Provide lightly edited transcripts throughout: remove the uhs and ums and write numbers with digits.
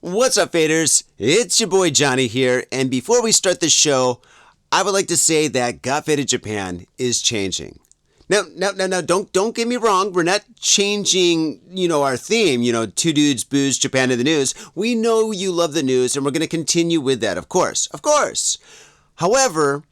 What's up, faders? It's your boy Johnny here, and before we start the show, I would like to say that Got Faded Japan is changing. Now, don't get me wrong. We're not changing, our theme, two dudes, booze, Japan, and the news. We know you love the news, and we're going to continue with that, of course. However,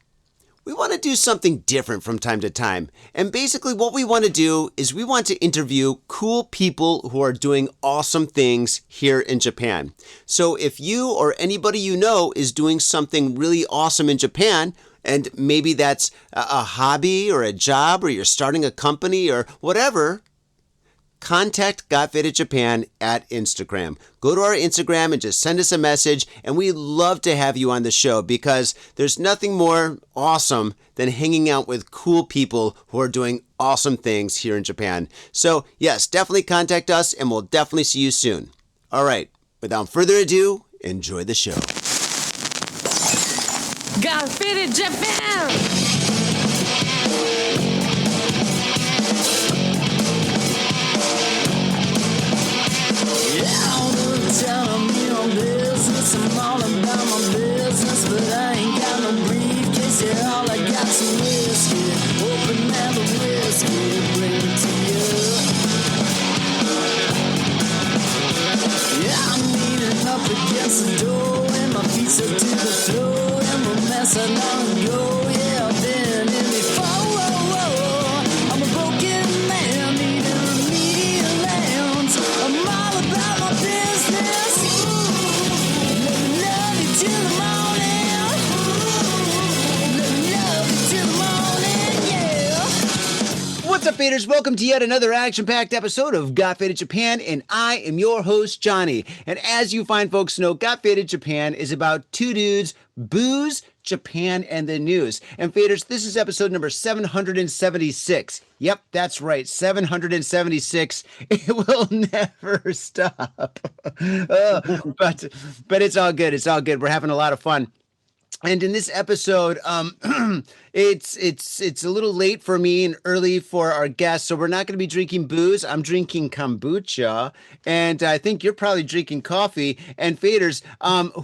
we want to do something different from time to time. And basically what we want to do is we want to interview cool people who are doing awesome things here in Japan. So if you or anybody you know is doing something really awesome in Japan, and maybe that's a hobby or a job or you're starting a company or whatever, contact Got Faded Japan at Instagram. Go to our Instagram and just send us a message, and we love to have you on the show because there's nothing more awesome than hanging out with cool people who are doing awesome things here in Japan. So yes, definitely contact us, and we'll definitely see you soon. All right, without further ado, enjoy the show. Got Faded Japan! Telling me on business, I'm all about my business, but I ain't got no briefcase, yeah, all I got's some whiskey, open now the whiskey, bring it to you. Yeah, I'm leaning up against the door, and my feet stuck to the floor, and we're messing on go, yeah, I've been in before, I'm a broken man, needing remedial lands, I'm all about my business. What's up, faders? Welcome to yet another action-packed episode of Got Faded Japan, and I am your host, Johnny. And as you fine folks know, Got Faded Japan is about two dudes, booze, Japan, and the news. And faders, this is episode number 776. Yep, that's right, 776. It will never stop. But it's all good. It's all good. We're having a lot of fun. And in this episode, it's a little late for me and early for our guests, so we're not going to be drinking booze. I'm drinking kombucha, and I think you're probably drinking coffee. And faders,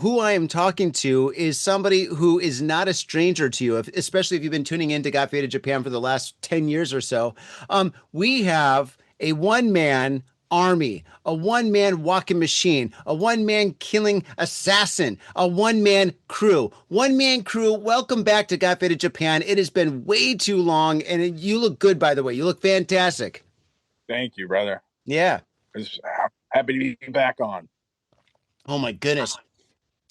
who I am talking to is somebody who is not a stranger to you, especially if you've been tuning in to Got Faded Japan for the last 10 years or so. We have a one-man army, a one-man walking machine, a one-man killing assassin, a one-man crew. One-man crew, welcome back to Got Faded Japan. It has been way too long, and you look good, by the way. You look fantastic. Thank you, brother. Yeah. I'm happy to be back on. Oh, my goodness.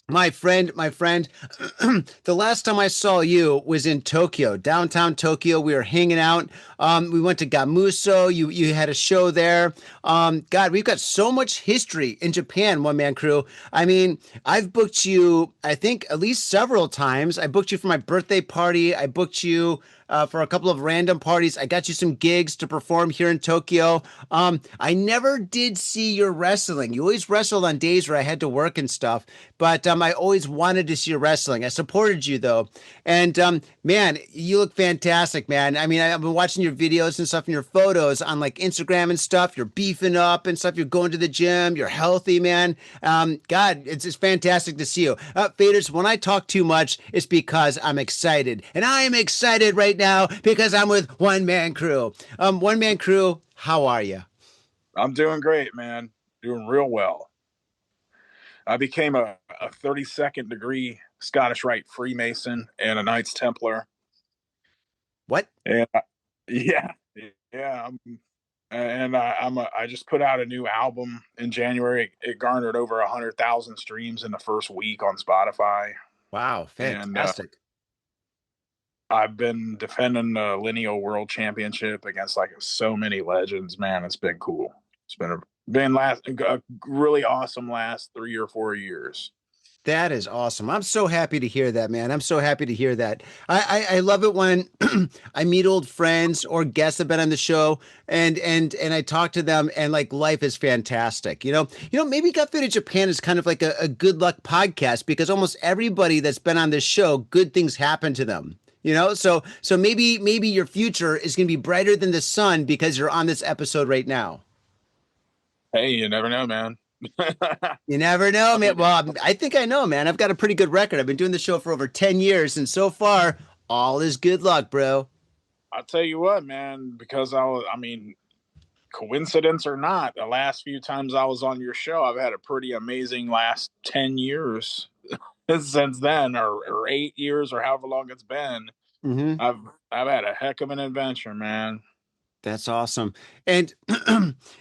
My friend, the last time I saw you was in Tokyo, downtown Tokyo. We were hanging out. We went to Gamuso. You had a show there. God, we've got so much history in Japan, One Man Crew. I mean, I've booked you, I think, at least several times. I booked you for my birthday party. I booked you for a couple of random parties. I got you some gigs to perform here in Tokyo. I never did see your wrestling. You always wrestled on days where I had to work and stuff, but I always wanted to see your wrestling. I supported you though. And man, you look fantastic, man. I mean, I've been watching your videos and stuff and your photos on like Instagram and stuff. You're beefing up and stuff. You're going to the gym. You're healthy, man. God, it's fantastic to see you. Faders, when I talk too much, it's because I'm excited. And I am excited right now because I'm with One Man Crew. One Man Crew, how are you? I'm doing great, man. Doing real well. I became a 32nd degree Scottish Rite Freemason and a Knights Templar. What? And yeah. I just put out a new album in January. It garnered over 100,000 streams in the first week on Spotify. Wow, fantastic. And, I've been defending the lineal world championship against like so many legends, man. It's been cool. It's been a really awesome last 3 or 4 years. That is awesome. I'm so happy to hear that, man. I'm so happy to hear that. I love it when I meet old friends or guests that have been on the show and I talk to them and like life is fantastic. Maybe Got Faded Japan is kind of like a good luck podcast because almost everybody that's been on this show, good things happen to them. So maybe your future is going to be brighter than the sun because you're on this episode right now. Hey, you never know, man. You never know, I man. mean, Well, I think I know, man. I've got a pretty good record. I've been doing the show for over 10 years, and so far, all is good luck, bro. I'll tell you what, man, because I mean, coincidence or not, the last few times I was on your show, I've had a pretty amazing last 10 years since then, or 8 years, or however long it's been. Hmm. I've I've had a heck of an adventure, man. That's awesome. And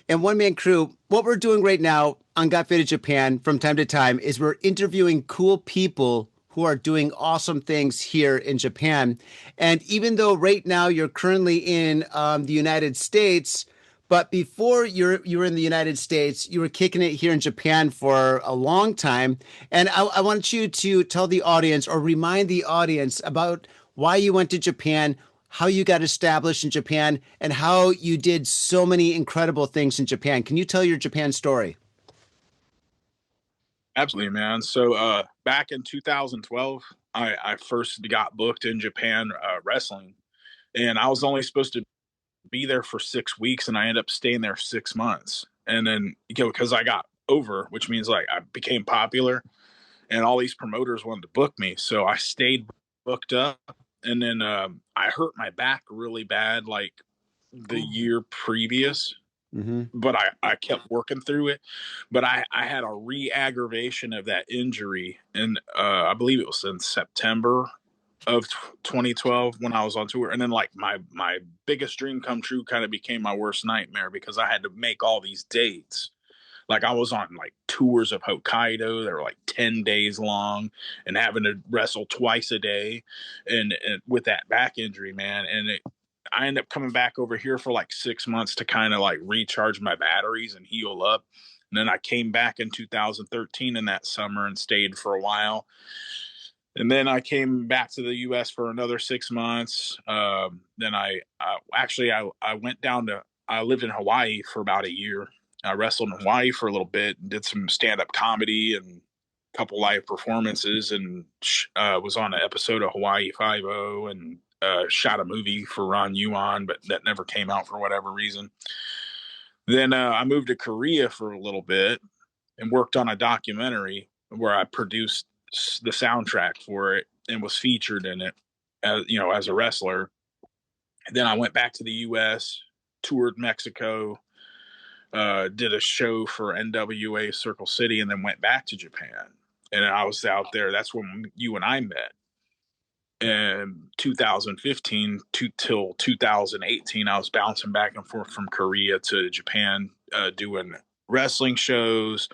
and One Man Crew, what we're doing right now on Got Faded Japan from time to time is we're interviewing cool people who are doing awesome things here in Japan. And even though right now you're currently in the United States, but before you were in the United States, you were kicking it here in Japan for a long time. And I want you to tell the audience or remind the audience about why you went to Japan, how you got established in Japan, and how you did so many incredible things in Japan. Can you tell your Japan story? Absolutely, man. So back in 2012, I first got booked in Japan wrestling, and I was only supposed to be there for 6 weeks, and I ended up staying there 6 months. And then, because I got over, which means like I became popular, and all these promoters wanted to book me, so I stayed booked up. And then I hurt my back really bad, like the year previous, Mm-hmm. but I kept working through it. But I had a re-aggravation of that injury, and I believe it was in September of 2012 when I was on tour. And then like my biggest dream come true kind of became my worst nightmare, because I had to make all these dates. Like I was on like tours of Hokkaido that were like 10 days long, and having to wrestle twice a day, and with that back injury, man. And I ended up coming back over here for like 6 months to kind of like recharge my batteries and heal up. And then I came back in 2013 in that summer and stayed for a while. And then I came back to the U.S. for another 6 months. Then I went down to, I lived in Hawaii for about a year. I wrestled in Hawaii for a little bit, did some stand up comedy and a couple live performances, and was on an episode of Hawaii Five O, and shot a movie for Ron Yuan, but that never came out for whatever reason. Then I moved to Korea for a little bit and worked on a documentary where I produced the soundtrack for it and was featured in it, as a wrestler. And then I went back to the U.S., toured Mexico, did a show for NWA Circle City, and then went back to Japan. And I was out there. That's when you and I met. In 2015 till 2018, I was bouncing back and forth from Korea to Japan, doing wrestling shows,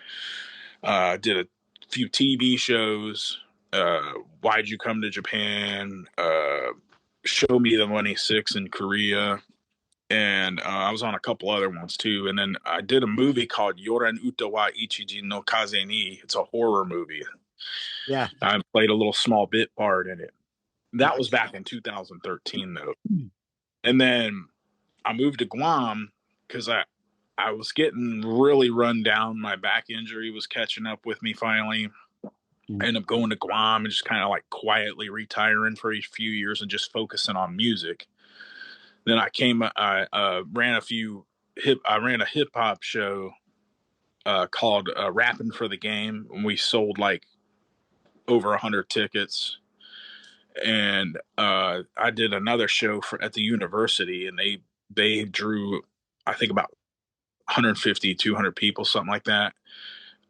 did a few TV shows. Why'd you come to Japan? Show Me the Money 6 in Korea. And I was on a couple other ones too. And then I did a movie called Yoren Uta wa Ichiji no Kaze ni. It's a horror movie. Yeah. I played a little small bit part in it. That was Nice. back in 2013 though. And then I moved to Guam because I was getting really run down. My back injury was catching up with me finally. I ended up going to Guam and just kind of like quietly retiring for a few years and just focusing on music. Then I ran a hip hop show called Rapping for the Game, and we sold like over 100 tickets. And I did another show at the university, and they drew, I think, about 150, 200 people, something like that.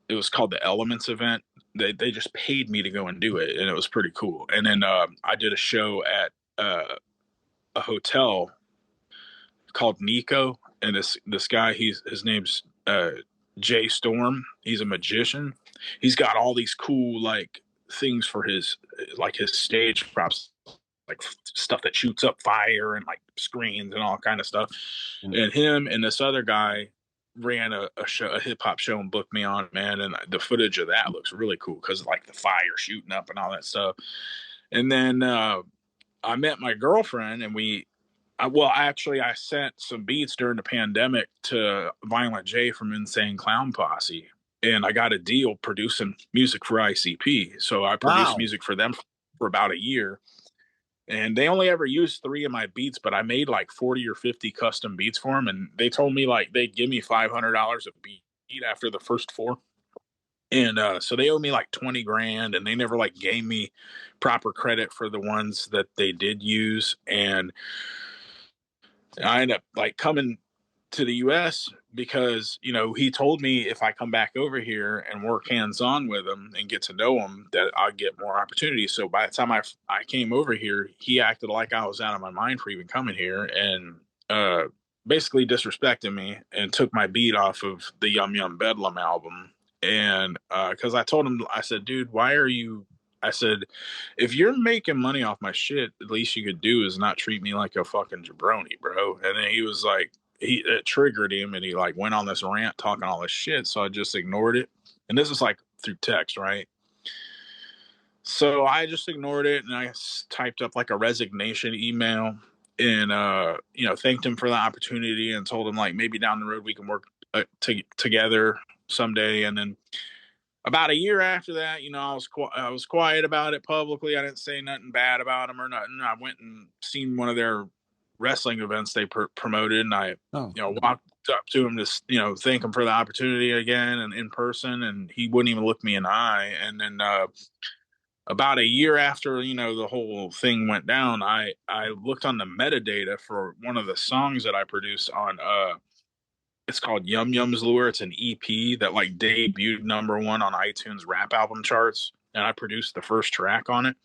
It was called the Elements event. They just paid me to go and do it, and it was pretty cool. And then I did a show at a hotel called Nico, and this guy, his name's Jay Storm. He's a magician. He's got all these cool like things for his stage props, like stuff that shoots up fire and like screens and all kind of stuff. And him and this other guy ran a hip hop show and booked me on, man. And the footage of that looks really cool because like the fire shooting up and all that stuff. And then I met my girlfriend, and I sent some beats during the pandemic to Violent J from Insane Clown Posse, and I got a deal producing music for ICP. So I produced Wow. music for them for about a year, and they only ever used 3 of my beats, but I made like 40 or 50 custom beats for them, and they told me like they'd give me $500 a beat after the first 4. And so they owe me like 20 grand, and they never like gave me proper credit for the ones that they did use. And I ended up like coming to the US because, you know, he told me if I come back over here and work hands on with him and get to know him, that I'd get more opportunities. So by the time I came over here, he acted like I was out of my mind for even coming here, and uh, basically disrespected me and took my beat off of the Yum Yum Bedlam album. And because I told him, I said, dude, why are you? I said, if you're making money off my shit, the least you could do is not treat me like a fucking jabroni, bro. And then he was like, it triggered him, and he like went on this rant talking all this shit. So I just ignored it. And this is like through text, right? So I just ignored it, and I typed up like a resignation email, and you know, thanked him for the opportunity and told him like maybe down the road we can work together someday. And then about a year after that, you know, I was quiet about it publicly. I didn't say nothing bad about him or nothing. I went and seen one of their wrestling events they promoted, and I, you know, walked up to him to, you know, thank him for the opportunity again and in person, and he wouldn't even look me in the eye. And then about a year after, you know, the whole thing went down, I looked on the metadata for one of the songs that I produced on it's called Yum Yum's Lure. It's an EP that like debuted #1 on iTunes rap album charts, and I produced the first track on it.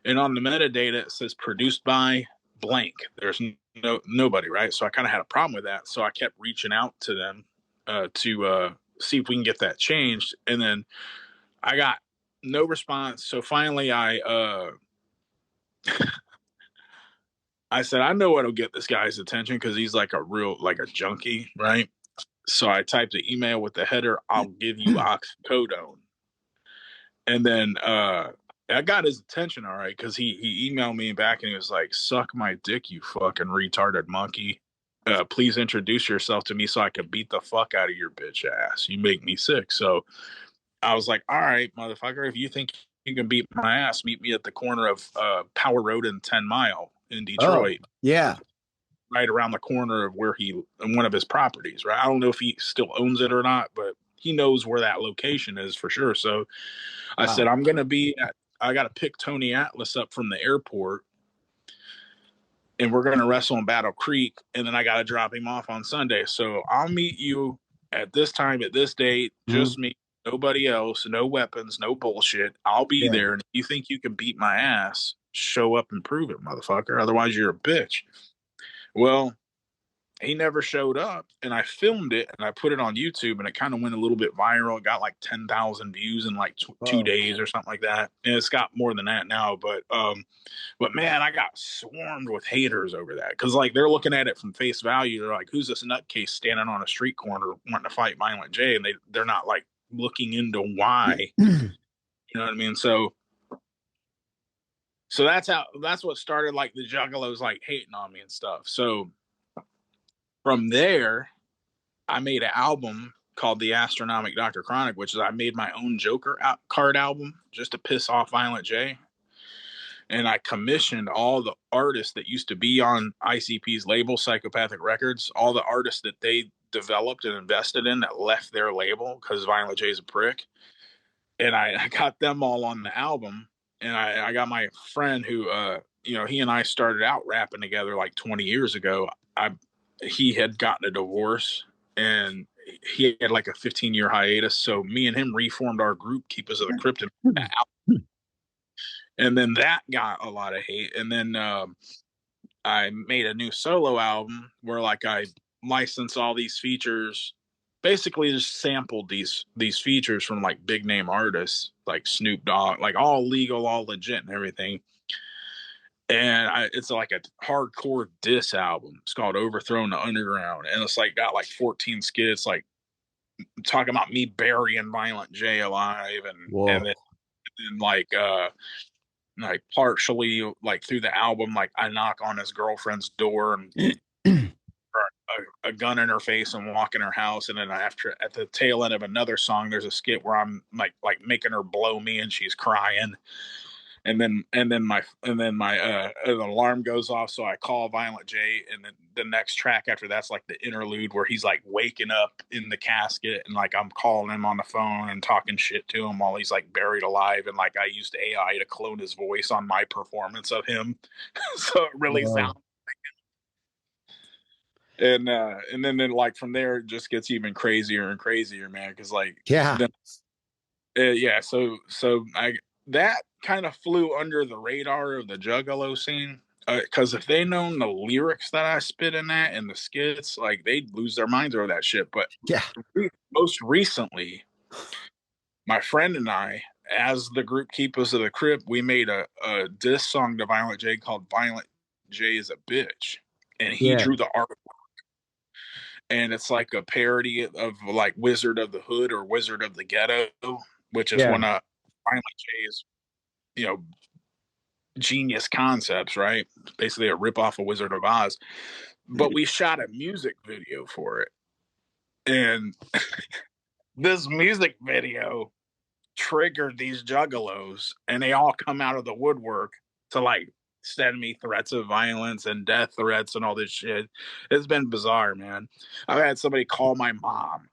And on the metadata, it says produced by blank. There's nobody, right? So I kind of had a problem with that. So I kept reaching out to them to see if we can get that changed. And then I got no response. So finally, I said, I know what'll get this guy's attention because he's like a real like a junkie, right? So I typed an email with the header, "I'll give you oxycodone." And then I got his attention, all right, because he emailed me back and he was like, "Suck my dick, you fucking retarded monkey. Please introduce yourself to me so I can beat the fuck out of your bitch ass. You make me sick." So I was like, "All right, motherfucker, if you think you can beat my ass, meet me at the corner of Power Road and 10 Mile in Detroit." Oh, yeah. Right around the corner of where one of his properties, right? I don't know if he still owns it or not, but he knows where that location is for sure. So I said, I got to pick Tony Atlas up from the airport, and we're going to wrestle in Battle Creek. And then I got to drop him off on Sunday. So I'll meet you at this time, at this date, just me, nobody else, no weapons, no bullshit. I'll be there. And if you think you can beat my ass, show up and prove it, motherfucker. Otherwise, you're a bitch. Well, he never showed up, and I filmed it and I put it on YouTube, and it kind of went a little bit viral. It got like 10,000 views in like 2 days or something like that. And it's got more than that now, but man, I got swarmed with haters over that. Cause like they're looking at it from face value. They're like, who's this nutcase standing on a street corner wanting to fight Violent J? And they're not like looking into why, you know what I mean? So that's what started like the Juggalos like hating on me and stuff. So from there, I made an album called The Astronomic Dr. Chronic, which is I made my own Joker card album just to piss off Violent J. And I commissioned all the artists that used to be on ICP's label, Psychopathic Records, all the artists that they developed and invested in that left their label because Violent J is a prick. And I got them all on the album. And I got my friend who, you know, he and I started out rapping together like 20 years ago. He had gotten a divorce, and he had like a 15-year hiatus. So me and him reformed our group, Keepers of the Crypt, and then that got a lot of hate. And then I made a new solo album where like I licensed all these features, basically just sampled these features from like big name artists like Snoop Dogg, like all legal, all legit and everything. And it's like a hardcore diss album. It's called Overthrown the Underground, and it's like got like 14 skits, like talking about me burying Violent J alive, and then like partially like through the album, like I knock on his girlfriend's door and a gun in her face and walk in her house, and then after at the tail end of another song, there's a skit where I'm like making her blow me and she's crying. and then my an alarm goes off, so I call Violent J, and then the next track after that's like the interlude where he's like waking up in the casket, and like I'm calling him on the phone and talking shit to him while he's like buried alive, and like I used AI to clone his voice on my performance of him, so it really Whoa. sounds. And then like from there it just gets even crazier and crazier, man, because like Yeah. then yeah, so I that kind of flew under the radar of the Juggalo scene. Because if they known the lyrics that I spit in that and the skits, like they'd lose their minds over that shit. But Yeah. most recently, my friend and I, as the group Keepers of the Crypt, we made a diss song to Violent J called "Violent J is a Bitch," and he Yeah. drew the art, and it's like a parody of like Wizard of the Hood or Wizard of the Ghetto, which is Yeah. one of Violent J's, you know, genius concepts, right? Basically a ripoff of Wizard of Oz. But we shot a music video for it. And this music video triggered these juggalos, and they all come out of the woodwork to like send me threats of violence and death threats and all this shit. It's been bizarre, man. I've had somebody call my mom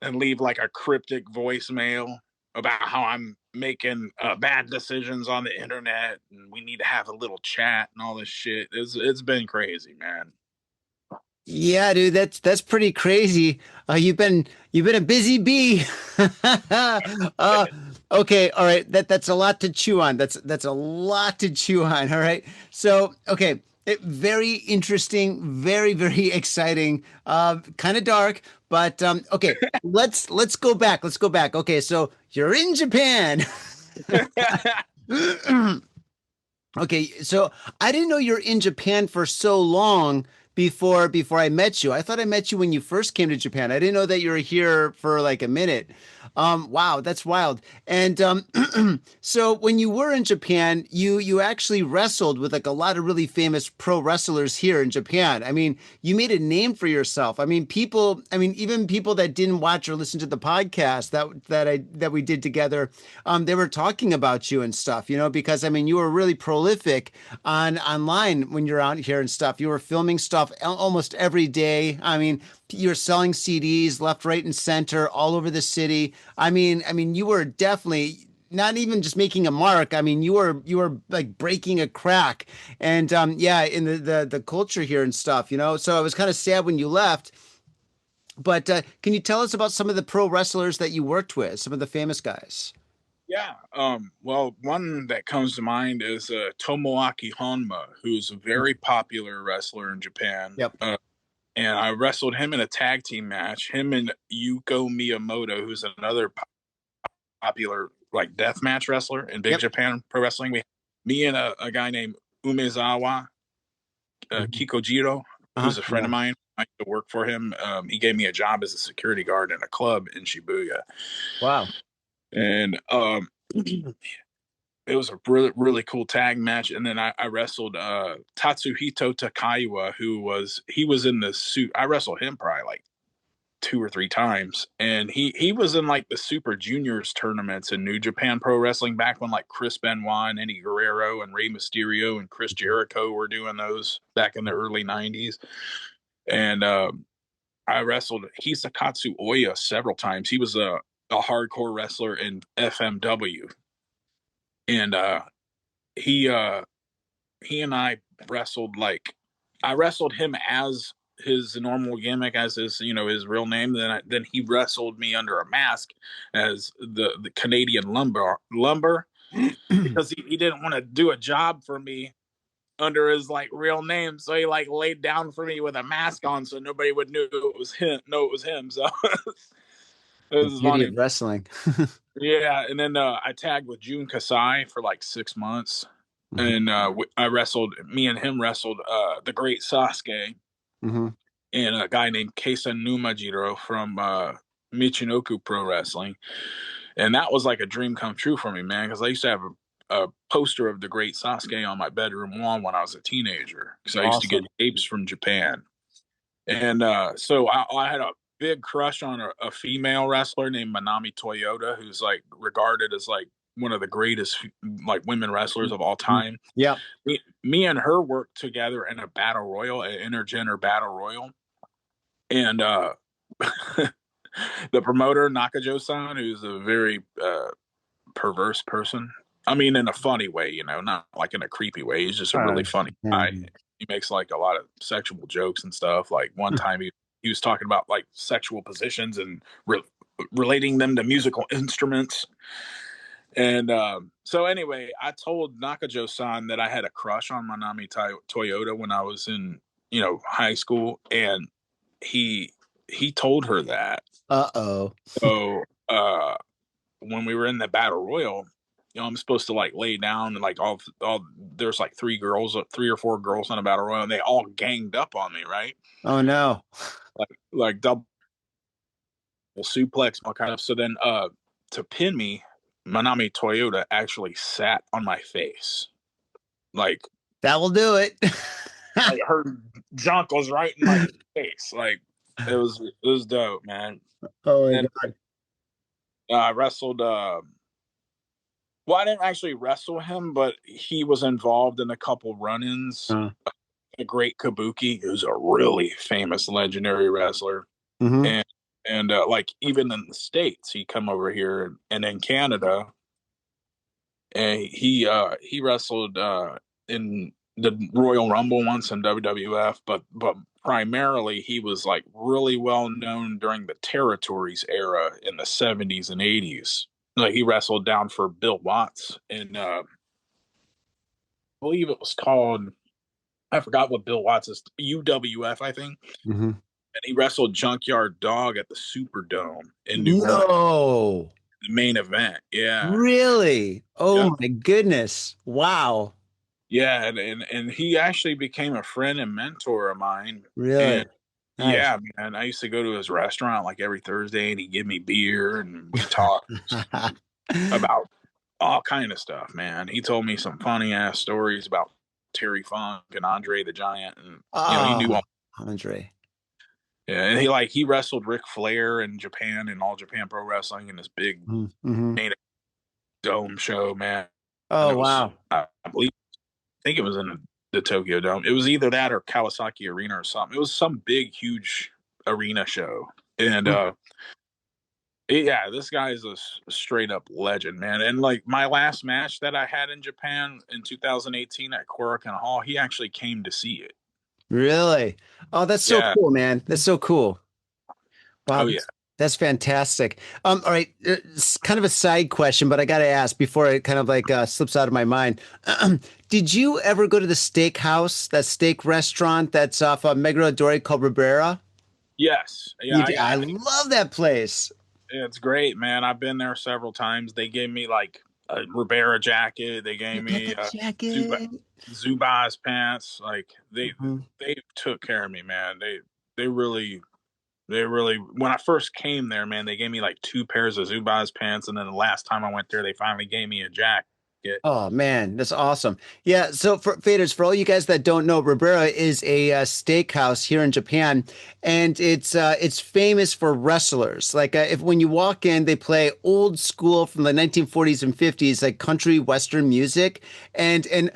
and leave like a cryptic voicemail about how I'm making bad decisions on the internet and we need to have a little chat and all this shit. It's been crazy, man. Yeah, dude, that's pretty crazy. You've been a busy bee. uh, okay, all right. That's a lot to chew on. That's a lot to chew on. All right. So, okay, very interesting, very exciting. Kind of dark, but okay. Let's go back. Let's go back. Okay, so you're in Japan. Okay, so I didn't know you're in Japan for so long before I met you. I thought I met you when you first came to Japan. I didn't know that you were here for like a minute. Wow, that's wild. And so when you were in Japan, you actually wrestled with like a lot of really famous pro wrestlers here in Japan. I mean, you made a name for yourself. I mean, even people that didn't watch or listen to the podcast that we did together, they were talking about you and stuff, because I mean, you were really prolific on online when you're out here and stuff. You were filming stuff almost every day. I mean, you're selling CDs left, right, and center all over the city. I mean, you were definitely not even just making a mark. I mean, you were like breaking a crack, and yeah, in the culture here and stuff. So I was kind of sad when you left. But can you tell us about some of the pro wrestlers that you worked with, some of the famous guys? Yeah. Well, one that comes to mind is Tomoaki Honma, who's a very popular wrestler in Japan. Yep. And I wrestled him in a tag team match. Him and Yuko Miyamoto, who's another popular like death match wrestler in Big Yep. Japan Pro Wrestling. Me and a guy named Umezawa Mhm. Kikojiro, Uh-huh. who's a friend Yeah. of mine. I used to work for him. He gave me a job as a security guard in a club in Shibuya, Wow. and it was a really cool tag match. And then I wrestled Tatsuhito Takaiwa, he was in the suit. I wrestled him probably like two or three times, and he was in like the Super Juniors tournaments in New Japan Pro Wrestling back when like Chris Benoit and Eddie Guerrero and Rey Mysterio and Chris Jericho were doing those back in the early '90s. And I wrestled Hisakatsu Oya several times. He was a hardcore wrestler in FMW, and he uh he and I wrestled like I wrestled him as his normal gimmick, as his real name. Then he wrestled me under a mask as the Canadian lumber because he didn't want to do a job for me under his like real name, so he like laid down for me with a mask on so nobody would know it was him. So it The was beauty funny. of wrestling. Yeah, and then I tagged with Jun Kasai for like 6 months, Hmm. and I wrestled. Me and him wrestled the Great Sasuke Hmm. and a guy named Keisa Numajiro from Michinoku Pro Wrestling, and that was like a dream come true for me, man. Because I used to have a poster of the Great Sasuke on my bedroom wall when I was a teenager. Because I used to get Awesome. tapes from Japan, and so I had a big crush on a female wrestler named Manami Toyota, who's like regarded as like one of the greatest like women wrestlers of all time. Yeah. Me and her worked together in a battle royal, an intergender battle royal, and the promoter Nakajo-san, who's a very perverse person. I mean, in a funny way, you know, not like in a creepy way. He's just a really funny guy. He makes like a lot of sexual jokes and stuff. Like one time he was talking about like sexual positions and relating them to musical instruments. And so anyway, I told Nakajo-san that I had a crush on Manami Toyota when I was in, you know, high school, and he told her that. Uh-oh. So when we were in the battle royal, you know, I'm supposed to like lay down and like all there's like three or four girls on a battle royal, and they all ganged up on me, right? Oh no. Like double suplex, all kind of. So then to pin me, Manami Toyota actually sat on my face. Like that will do it. like her junk was right in my face. Like it was dope, man. Oh my God. I wrestled well, I didn't actually wrestle him, but he was involved in a couple run-ins. A great Kabuki, who's a really famous legendary wrestler. And like even in the States, he come over here, and in Canada, and he wrestled in the Royal Rumble once in WWF, but primarily he was like really well known during the Territories era in the 70s and 80s. Like he wrestled down for Bill Watts, and I believe it was called, I forgot what Bill Watts is, UWF, I think. And he wrestled Junkyard Dog at the Superdome in New Orleans. The main event. Yeah. Really? Oh my goodness. Wow. Yeah, and he actually became a friend and mentor of mine. Really? And nice. Yeah, man. I used to go to his restaurant like every Thursday, and he'd give me beer, and we talk about all kind of stuff, man. He told me some funny ass stories about Terry Funk and Andre the Giant, and you know, he knew all. Andre. Yeah, and he wrestled Ric Flair in Japan and All Japan Pro Wrestling in this big main dome show, man. Oh wow! I think it was in the Tokyo Dome. It was either that or Kawasaki Arena or something. It was some big, huge arena show, and yeah, this guy is a straight up legend, man. And like my last match that I had in Japan in 2018 at Korakuen Hall, he actually came to see it. Really? Oh, that's so cool, man. That's so cool. Wow. Oh, yeah. That's fantastic. All right. It's kind of a side question, but I got to ask before it kind of like slips out of my mind. Did you ever go to the steakhouse, that steak restaurant that's off Meguro called Ribera? Yes. Yeah. I love that place. It's great, man. I've been there several times. They gave me like a Ribera jacket. They gave me Zubaz pants. Like they took care of me, man. They really, when I first came there, man, they gave me like 2 pairs of Zubaz pants, and then the last time I went there, they finally gave me a jacket. Oh man, that's awesome. Yeah, so for faders, for all you guys that don't know, Ribera is a steakhouse here in Japan, and it's famous for wrestlers. Like if when you walk in, they play old school from the 1940s and 50s, like country western music, and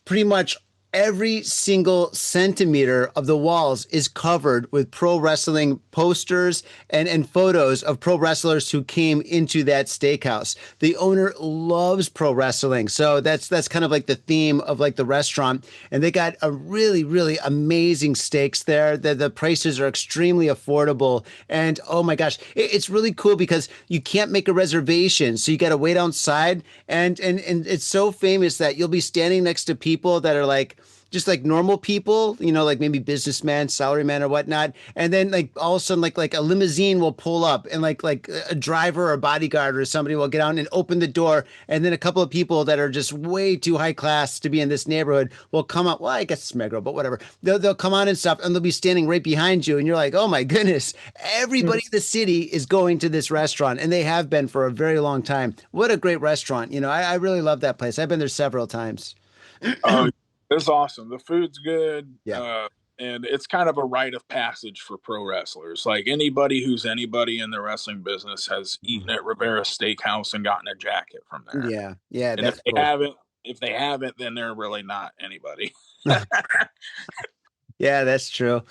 pretty much every single centimeter of the walls is covered with pro wrestling posters and photos of pro wrestlers who came into that steakhouse. The owner loves pro wrestling. So that's kind of like the theme of like the restaurant. And they got a really, really amazing steaks there. The prices are extremely affordable. And oh my gosh, it's really cool because you can't make a reservation. So you got to wait outside. And it's so famous that you'll be standing next to people that are like, just like normal people, you know, like maybe businessmen, salarymen or whatnot. And then like all of a sudden, like a limousine will pull up and like a driver or a bodyguard or somebody will get out and open the door. And then a couple of people that are just way too high class to be in this neighborhood will come up. Well, I guess it's Meguro, but whatever. They'll come on and stuff and they'll be standing right behind you. And you're like, oh my goodness, everybody in the city is going to this restaurant. And they have been for a very long time. What a great restaurant. You know, I really love that place. I've been there several times. It's awesome. The food's good. Yeah. and it's kind of a rite of passage for pro wrestlers. Like anybody who's anybody in the wrestling business has eaten at Rivera Steakhouse and gotten a jacket from there. Yeah, yeah, And that's cool. if they haven't, then they're really not anybody. Yeah, that's true.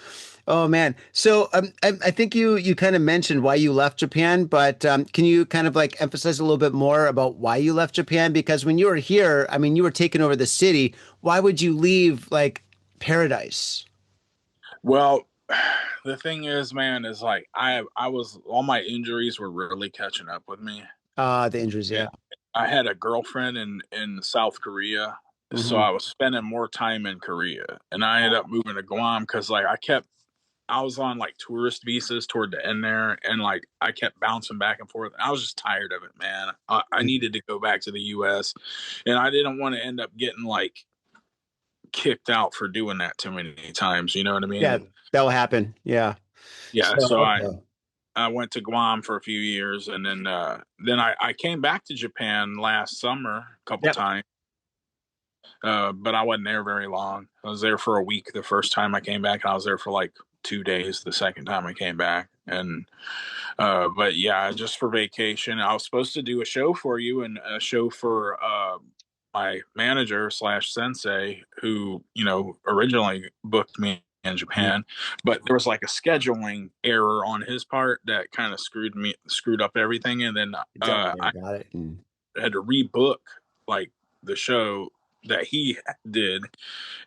Oh man. So I think you kind of mentioned why you left Japan, but can you kind of like emphasize a little bit more about why you left Japan? Because when you were here, I mean, you were taking over the city. Why would you leave like paradise? Well, the thing is, man, is like I was all my injuries were really catching up with me. The injuries, And yeah. I had a girlfriend in South Korea, so Hmm. I was spending more time in Korea, and I ended up moving to Guam because like I was on like tourist visas toward the end there, and like I kept bouncing back and forth. I was just tired of it, man. I needed to go back to the U.S., and I didn't want to end up getting like kicked out for doing that too many times. You know what I Yeah, mean? that will happen. Yeah. Yeah. So So okay. I went to Guam for a few years, and then I came back to Japan last summer a couple Yep. times. But I wasn't there very long. I was there for a week the first time I came back, and I was there for like 2 days the second time I came back. And but yeah, just for vacation. I was supposed to do a show for you and a show for my manager slash sensei, who originally booked me in Mhm. Japan, but there was like a scheduling error on his part that kind of screwed up everything, and then Okay, I got it. Mm. had to rebook like the show that he did.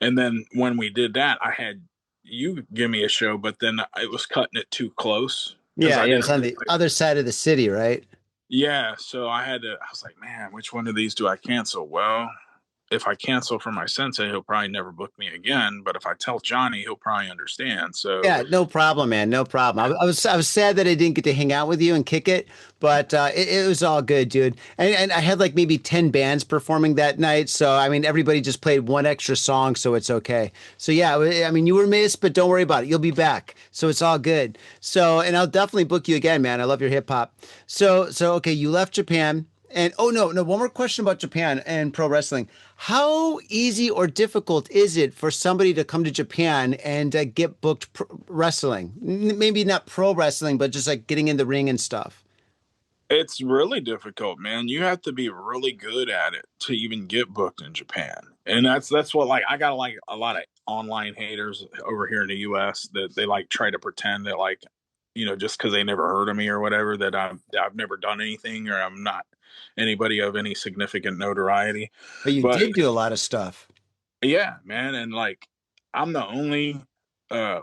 And then when we did that, I had you give me a show, but then it was cutting it too close because Yeah, I yeah, didn't it's on really the other side of the city, right? yeah, so I was like, man, which one of these do I cancel? Well, if I cancel for my sensei, he'll probably never book me again. But if I tell Johnny, he'll probably understand. So Yeah, no problem, man. No problem. I was sad that I didn't get to hang out with you and kick it, but it was all good, dude. And I had like maybe 10 bands performing that night, so I mean everybody just played one extra song, so it's okay. So yeah, I mean you were missed, but don't worry about it. You'll be back, so it's all good. So and I'll definitely book you again, man. I love your hip hop. So okay, you left Japan. And oh no, no, one more question about Japan and pro wrestling. How easy or difficult is it for somebody to come to Japan and get booked wrestling? Maybe not pro wrestling, but just like getting in the ring and stuff. it's really difficult, man. You have to be really good at it to even get booked in Japan. And that's what like I got like a lot of online haters over here in the US that they like try to pretend that like just because they never heard of me or whatever that I've never done anything or I'm not anybody of any significant notoriety. But you But did do a lot of stuff. yeah, man, and like I'm the only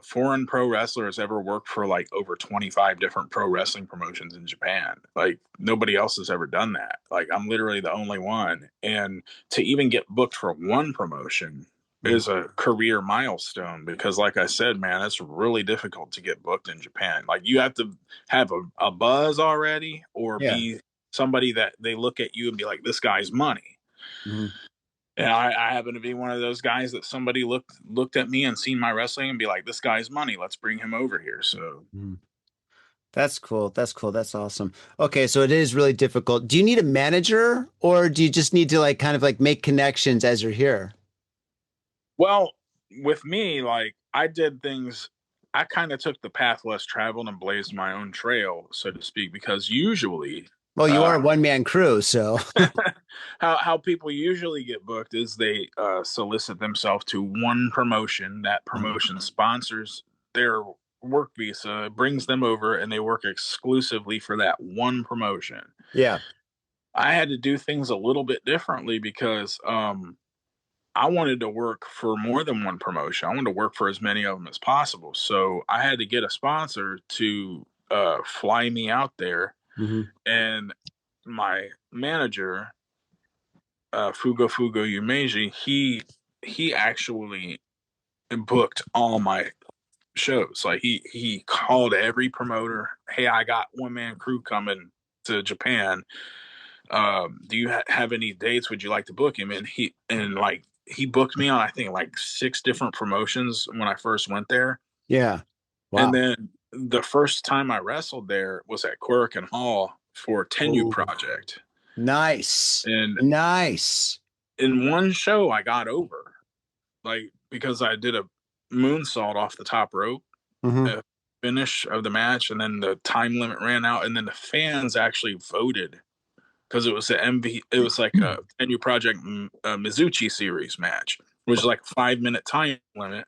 foreign pro wrestler that's ever worked for like over 25 different pro wrestling promotions in Japan. Like nobody else has ever done that. Like I'm literally the only one. And to even get booked for one promotion Mm. is a career milestone because like I said, man, it's really difficult to get booked in Japan. Like you have to have a buzz already or Yeah. be somebody that they look at you and be like, this guy's money. Mhm. And I happen to be one of those guys that somebody looked at me and seen my wrestling and be like, this guy's money. Let's bring him over here. So, Mhm. That's cool. That's cool. That's awesome. Okay, so it is really difficult. Do you need a manager or do you just need to like kind of like make connections as you're here? well, with me, like I did things. I kind of took the path less traveled and blazed my own trail, so to speak. Because usually, Well, you are uh, a one-man crew, so how people usually get booked is they solicit themselves to one promotion. That promotion sponsors their work visa, brings them over, and they work exclusively for that one promotion. yeah. I had to do things a little bit differently because I wanted to work for more than one promotion. I wanted to work for as many of them as possible. So I had to get a sponsor to fly me out there, Hmm. and my manager Fugo Yumeji, he actually booked all my shows. Like he called every promoter, "Hey, I got one man crew coming to Japan. Do you have any dates? Would you like to book him?" And like he booked me on I think like six different promotions when I first went there. Yeah. And Wow. then the first time I wrestled there was at Quirkin Hall for Tenue Ooh. Project. Nice. And Nice. in one show I got over. Like because I did moonsault off the top rope. Mm-hmm. Finish of the match, and then the time limit ran out, and then the fans actually voted because it was it was like a Tenyu Project Mizuchi series match, which is like a 5-minute time limit.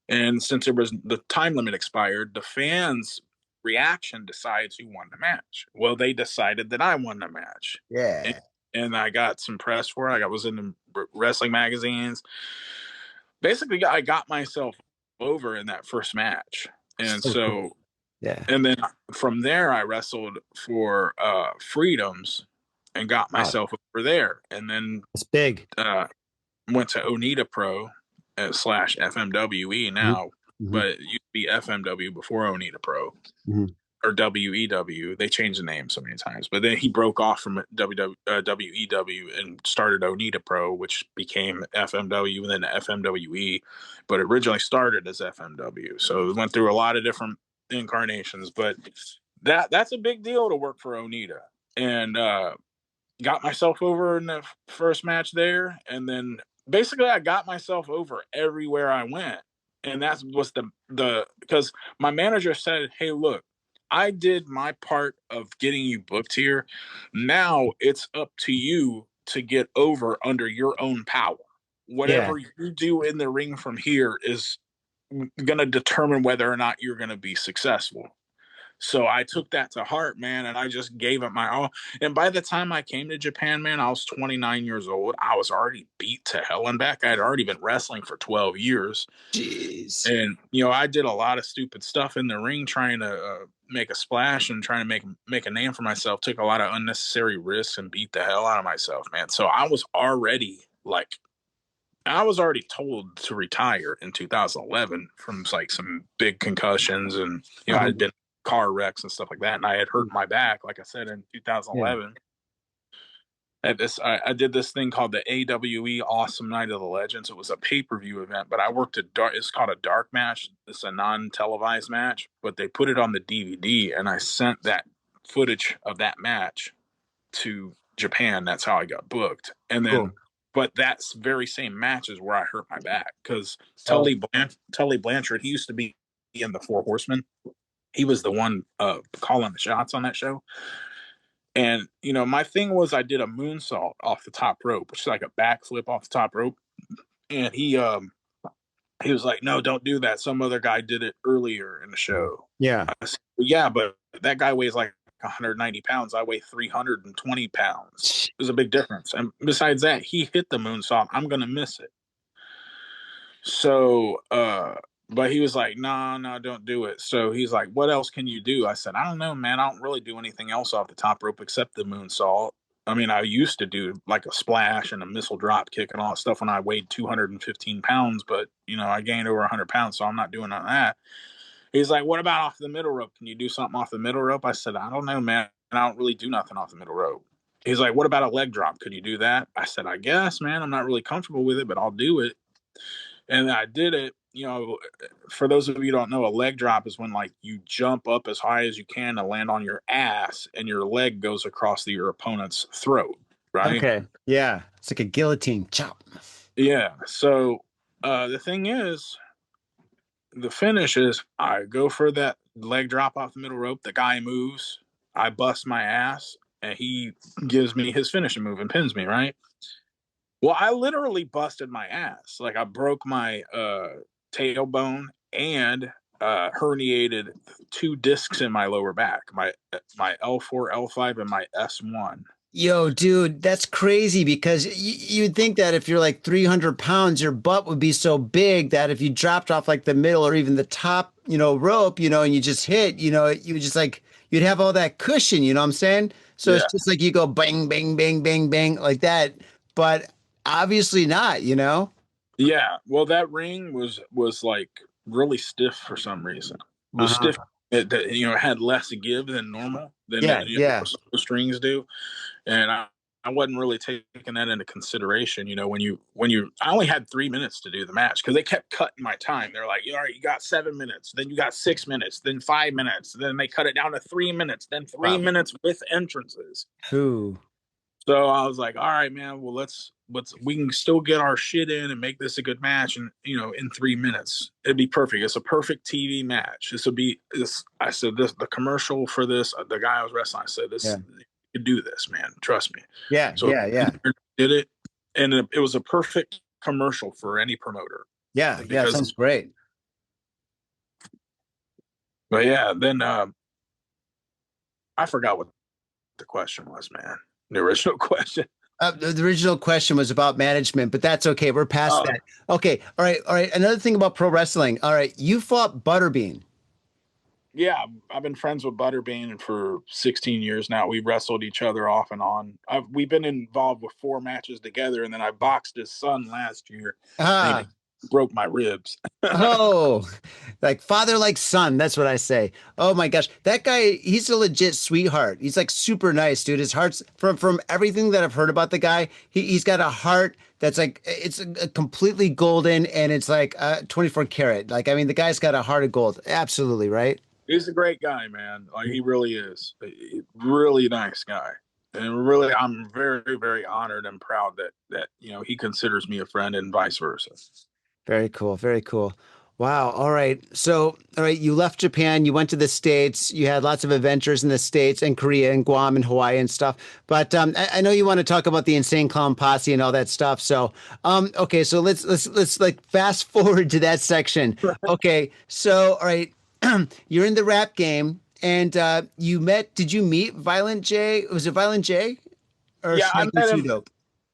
And since the time limit expired, the fans' reaction decides who won the match. Well, they decided that I won the match. Yeah. And I got some press for it. I was in the wrestling magazines. Basically, I got myself over in that first match. And So so, cool. Yeah. and then from there, I wrestled for Freedoms and got myself over there. And then It's big. went to Onita Pro / FMWE now, Mm-hmm. but it used to be FMW before Onita Pro. Mm-hmm. Or WEW. They changed the name so many times. But then he broke off from WEW and started Onita Pro, which became FMW and then FMWE, but originally started as FMW. So it went through a lot of different incarnations. But that's a big deal to work for Onita. And got myself over in the first match there. And then basically I got myself over everywhere I went. And that was the because my manager said, hey, look, I did my part of getting you booked here. Now it's up to you to get over under your own power. Whatever you do in the ring from here is going to determine whether or not you're going to be successful. So I took that to heart, man, and I just gave it my all. And by the time I came to Japan, man, I was 29 years old. I was already beat to hell and back. I had already been wrestling for 12 years. Jeez. And, I did a lot of stupid stuff in the ring trying to make a splash and trying to make a name for myself. Took a lot of unnecessary risks and beat the hell out of myself, man. So I was already told to retire in 2011 from like some big concussions and, I had been car wrecks and stuff like that. And I had hurt my back, like I said, in 2011. I did this thing called the AWE Awesome Night of the Legends. It was a pay-per-view event, but I worked it's called a dark match. It's a non-televised match, but they put it on the DVD, and I sent that footage of that match to Japan. That's how I got booked. And then, but that's very same match is where I hurt my back because Tully Blanchard, he used to be in the Four Horsemen. He was the one calling the shots on that show. And, my thing was I did a moonsault off the top rope, which is like a backflip off the top rope. And he was like, no, don't do that. Some other guy did it earlier in the show. Yeah. I said, yeah, but that guy weighs like 190 pounds. I weigh 320 pounds. There's a big difference. And besides that, he hit the moonsault. I'm going to miss it. So, but he was like, no, don't do it. So he's like, what else can you do? I said, I don't know, man. I don't really do anything else off the top rope except the moonsault. I mean, I used to do like a splash and a missile drop kick and all that stuff when I weighed 215 pounds, but, I gained over 100 pounds, so I'm not doing none of that. He's like, what about off the middle rope? Can you do something off the middle rope? I said, I don't know, man. I don't really do nothing off the middle rope. He's like, what about a leg drop? Could you do that? I said, I guess, man. I'm not really comfortable with it, but I'll do it. And I did it. For those of you who don't know, a leg drop is when like you jump up as high as you can to land on your ass and your leg goes across your opponent's throat, right? Okay. Yeah. It's like a guillotine chop. Yeah. So the thing is, the finish is I go for that leg drop off the middle rope. The guy moves. I bust my ass and he gives me his finishing move and pins me, right? Well, I literally busted my ass. Like I broke my tailbone and herniated 2 discs in my lower back, my L4, L5, and my S1. Yo, dude, that's crazy because you'd think that if you're like 300 pounds, your butt would be so big that if you dropped off like the middle or even the top, rope, and you just hit, you would just like, you'd have all that cushion, you know what I'm saying? So It's just like you go bang, bang, bang, bang, bang like that. But obviously not, Yeah. Well, that ring was like really stiff for some reason. It was stiff. It had less give than normal than the strings do, and I wasn't really taking that into consideration. I only had 3 minutes to do the match because they kept cutting my time. They're like, all right, you got 7 minutes, then you got 6 minutes, then 5 minutes, then they cut it down to 3 minutes, then 3 minutes with entrances. Who? So I was like, all right, man, well, we can still get our shit in and make this a good match. And, in 3 minutes, it'd be perfect. It's a perfect TV match. This would be this. I said, the commercial for this, the guy I was wrestling, I said, Yeah. you can do this, man. Trust me. Yeah. So Yeah. Yeah. did it. And it was a perfect commercial for any promoter Yeah. Yeah. because, Sounds great. but yeah, then, I forgot what the question was, man. The original question. The original question was about management, but that's okay. We're past Oh, that. Okay. All right. All right. Another thing about pro wrestling. All right. You fought Butterbean. yeah, I've been friends with Butterbean for 16 years now. We wrestled each other off and on. We've been involved with 4 matches together, and then I boxed his son last year, and he Ah. broke my ribs. Oh, like father, like son. That's what I say. Oh my gosh. That guy, he's a legit sweetheart. He's like super nice, dude. His heart's from everything that I've heard about the guy, he's got a heart that's like it's a completely golden and it's like 24 karat. Like, I mean, the guy's got a heart of gold. Absolutely, right? He's a great guy, man. Like he really is. Really nice guy. And really, I'm very, very honored and proud that he considers me a friend and vice versa. Very cool. Very cool. Wow. All right. So, all right, you left Japan, you went to the States, you had lots of adventures in the States and Korea and Guam and Hawaii and stuff. But I know you want to talk about the Insane Clown Posse and all that stuff. So, okay, so let's like fast forward to that section. Okay. So, all right, you're in the rap game and did you meet Violent J? Was it Violent J or Yeah, Shaggy Two Dope?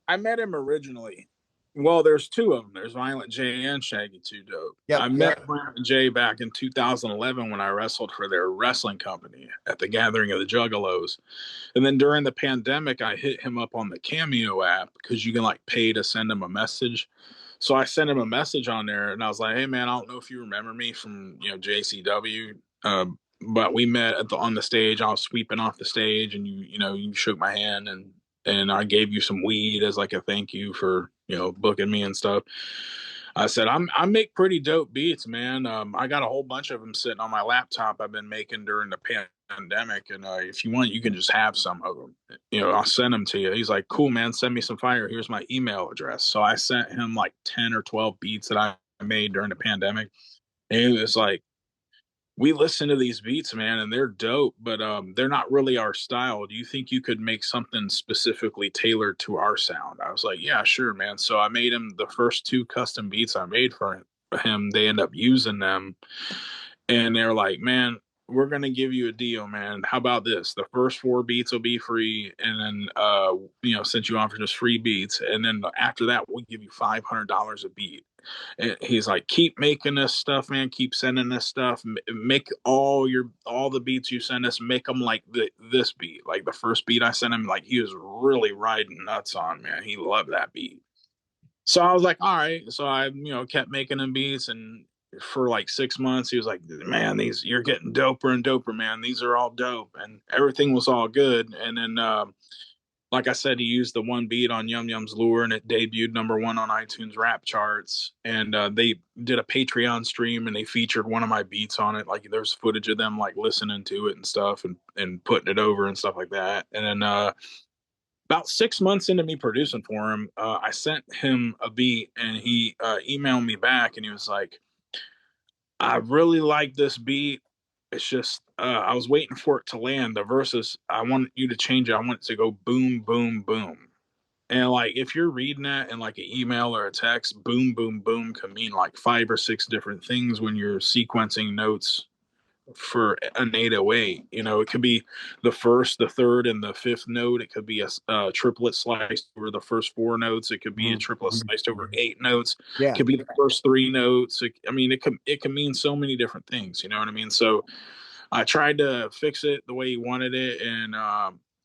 I met him originally. Well, there's two of them. There's Violent J and Shaggy Two Dope. Yep. I met Violent J back in 2011 when I wrestled for their wrestling company at the Gathering of the Juggalos. And then during the pandemic, I hit him up on the Cameo app because you can like pay to send him a message. So I sent him a message on there, and I was like, "Hey, man, I don't know if you remember me from JCW, but we met on the stage. I was sweeping off the stage, and you shook my hand, and I gave you some weed as like a thank you for booking me and stuff." I said, I make pretty dope beats, man. I got a whole bunch of them sitting on my laptop I've been making during the pandemic. And if you want, you can just have some of them. I'll send them to you. He's like, cool, man. Send me some fire. Here's my email address. So I sent him like 10 or 12 beats that I made during the pandemic. And he was like, we listen to these beats, man, and they're dope, but they're not really our style. Do you think you could make something specifically tailored to our sound? I was like, yeah, sure, man. So I made him the first 2 custom beats I made for him. They end up using them, and they're like, man, we're gonna give you a deal, man. How about this? The first 4 beats will be free, and then since you offered us free beats, and then after that, we'll give you $500 a beat. And he's like, keep making this stuff, man. Keep sending this stuff. Make all the beats you send us, make them like this beat. Like the first beat I sent him, like he was really riding nuts on, man. He loved that beat. So I was like, all right. So I, kept making him beats, and for like 6 months, he was like, man, you're getting doper and doper, man. These are all dope, and everything was all good. And then, like I said, he used the one beat on Yum Yum's Lure, and it debuted #1 on iTunes rap charts. And they did a Patreon stream, and they featured one of my beats on it. Like there's footage of them like listening to it and stuff, and putting it over and stuff like that. And then about 6 months into me producing for him, I sent him a beat, and he emailed me back, and he was like, I really like this beat. It's just I was waiting for it to land. The verses, I want you to change it. I want it to go boom, boom, boom. And like if you're reading that in like an email or a text, boom, boom, boom can mean like 5 or 6 different things when you're sequencing notes for an 808. It could be the first, the third, and the fifth note. It could be a triplet sliced over the first 4 notes. It could be a triplet sliced over 8 notes. Yeah. It could be the first 3 notes. It can mean so many different things. You know what I mean? So I tried to fix it the way he wanted it, and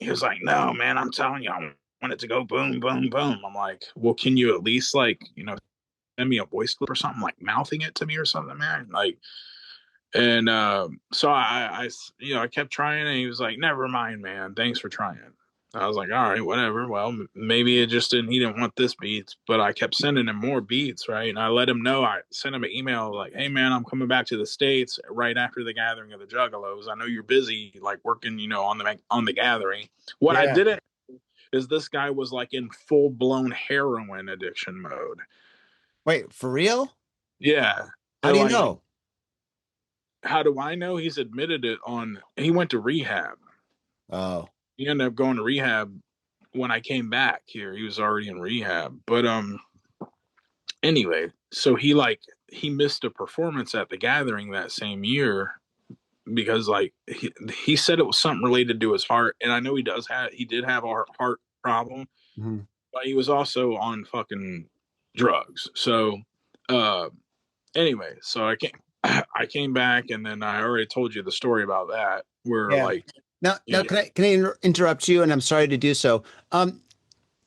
he was like, "No, man, I'm telling you, I want it to go boom, boom, boom." I'm like, "Well, can you at least send me a voice clip or something, like mouthing it to me or something, man?" Like, and so I kept trying, and he was like, "Never mind, man. Thanks for trying." I was like, "All right, whatever. Well, maybe it just didn't. He didn't want this beat." But I kept sending him more beats, right? And I let him know. I sent him an email like, "Hey, man, I'm coming back to the States right after the Gathering of the Juggalos. I know you're busy, like working, on the Gathering." What I Yeah. didn't is this guy was like in full blown heroin addiction mode. Wait, for real? Yeah. How do you Like, know? how do I know? He's admitted it on, he went to rehab. Oh, He ended up going to rehab when I came back here. He was already in rehab. But anyway, so he missed a performance at the gathering that same year because like he said it was something related to his heart, and I know he did have a heart problem, mm-hmm. but he was also on fucking drugs. So anyway, so I came back, and then I already told you the story about that where Yeah. like Now, yeah. can I interrupt you? And I'm sorry to do so.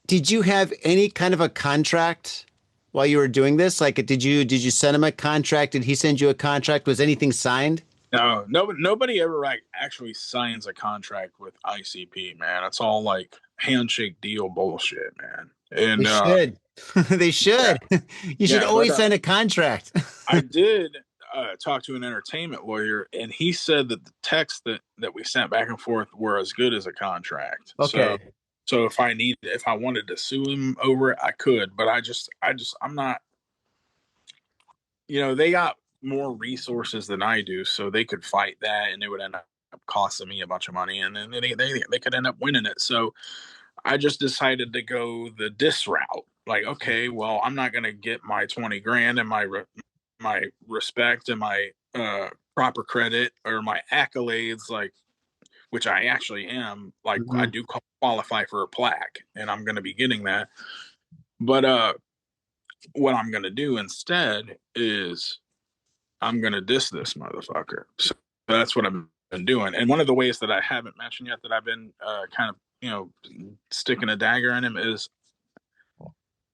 Did you have any kind of a contract while you were doing this? Like, did you send him a contract? Did he send you a contract? Was anything signed? No, nobody ever like actually signs a contract with ICP, man. It's all like handshake deal bullshit, man. They And should. They yeah, should. You should yeah, but always sign a contract. I did talk to an entertainment lawyer, and he said that the texts that we sent back and forth were as good as a contract. Okay. So if I wanted to sue him over it, I could, but I'm not. They got more resources than I do, so they could fight that, and it would end up costing me a bunch of money, and then they could end up winning it. So I just decided to go the diss route. Like, okay, well, I'm not gonna get my 20 grand and my respect and my proper credit or my accolades, like, which I actually am. Like, I Mhm. do qualify for a plaque, and I'm gonna be getting that. But what I'm gonna do instead is I'm gonna diss this motherfucker. So that's what I've been doing. And one of the ways that I haven't mentioned yet that I've been kind of sticking a dagger in him is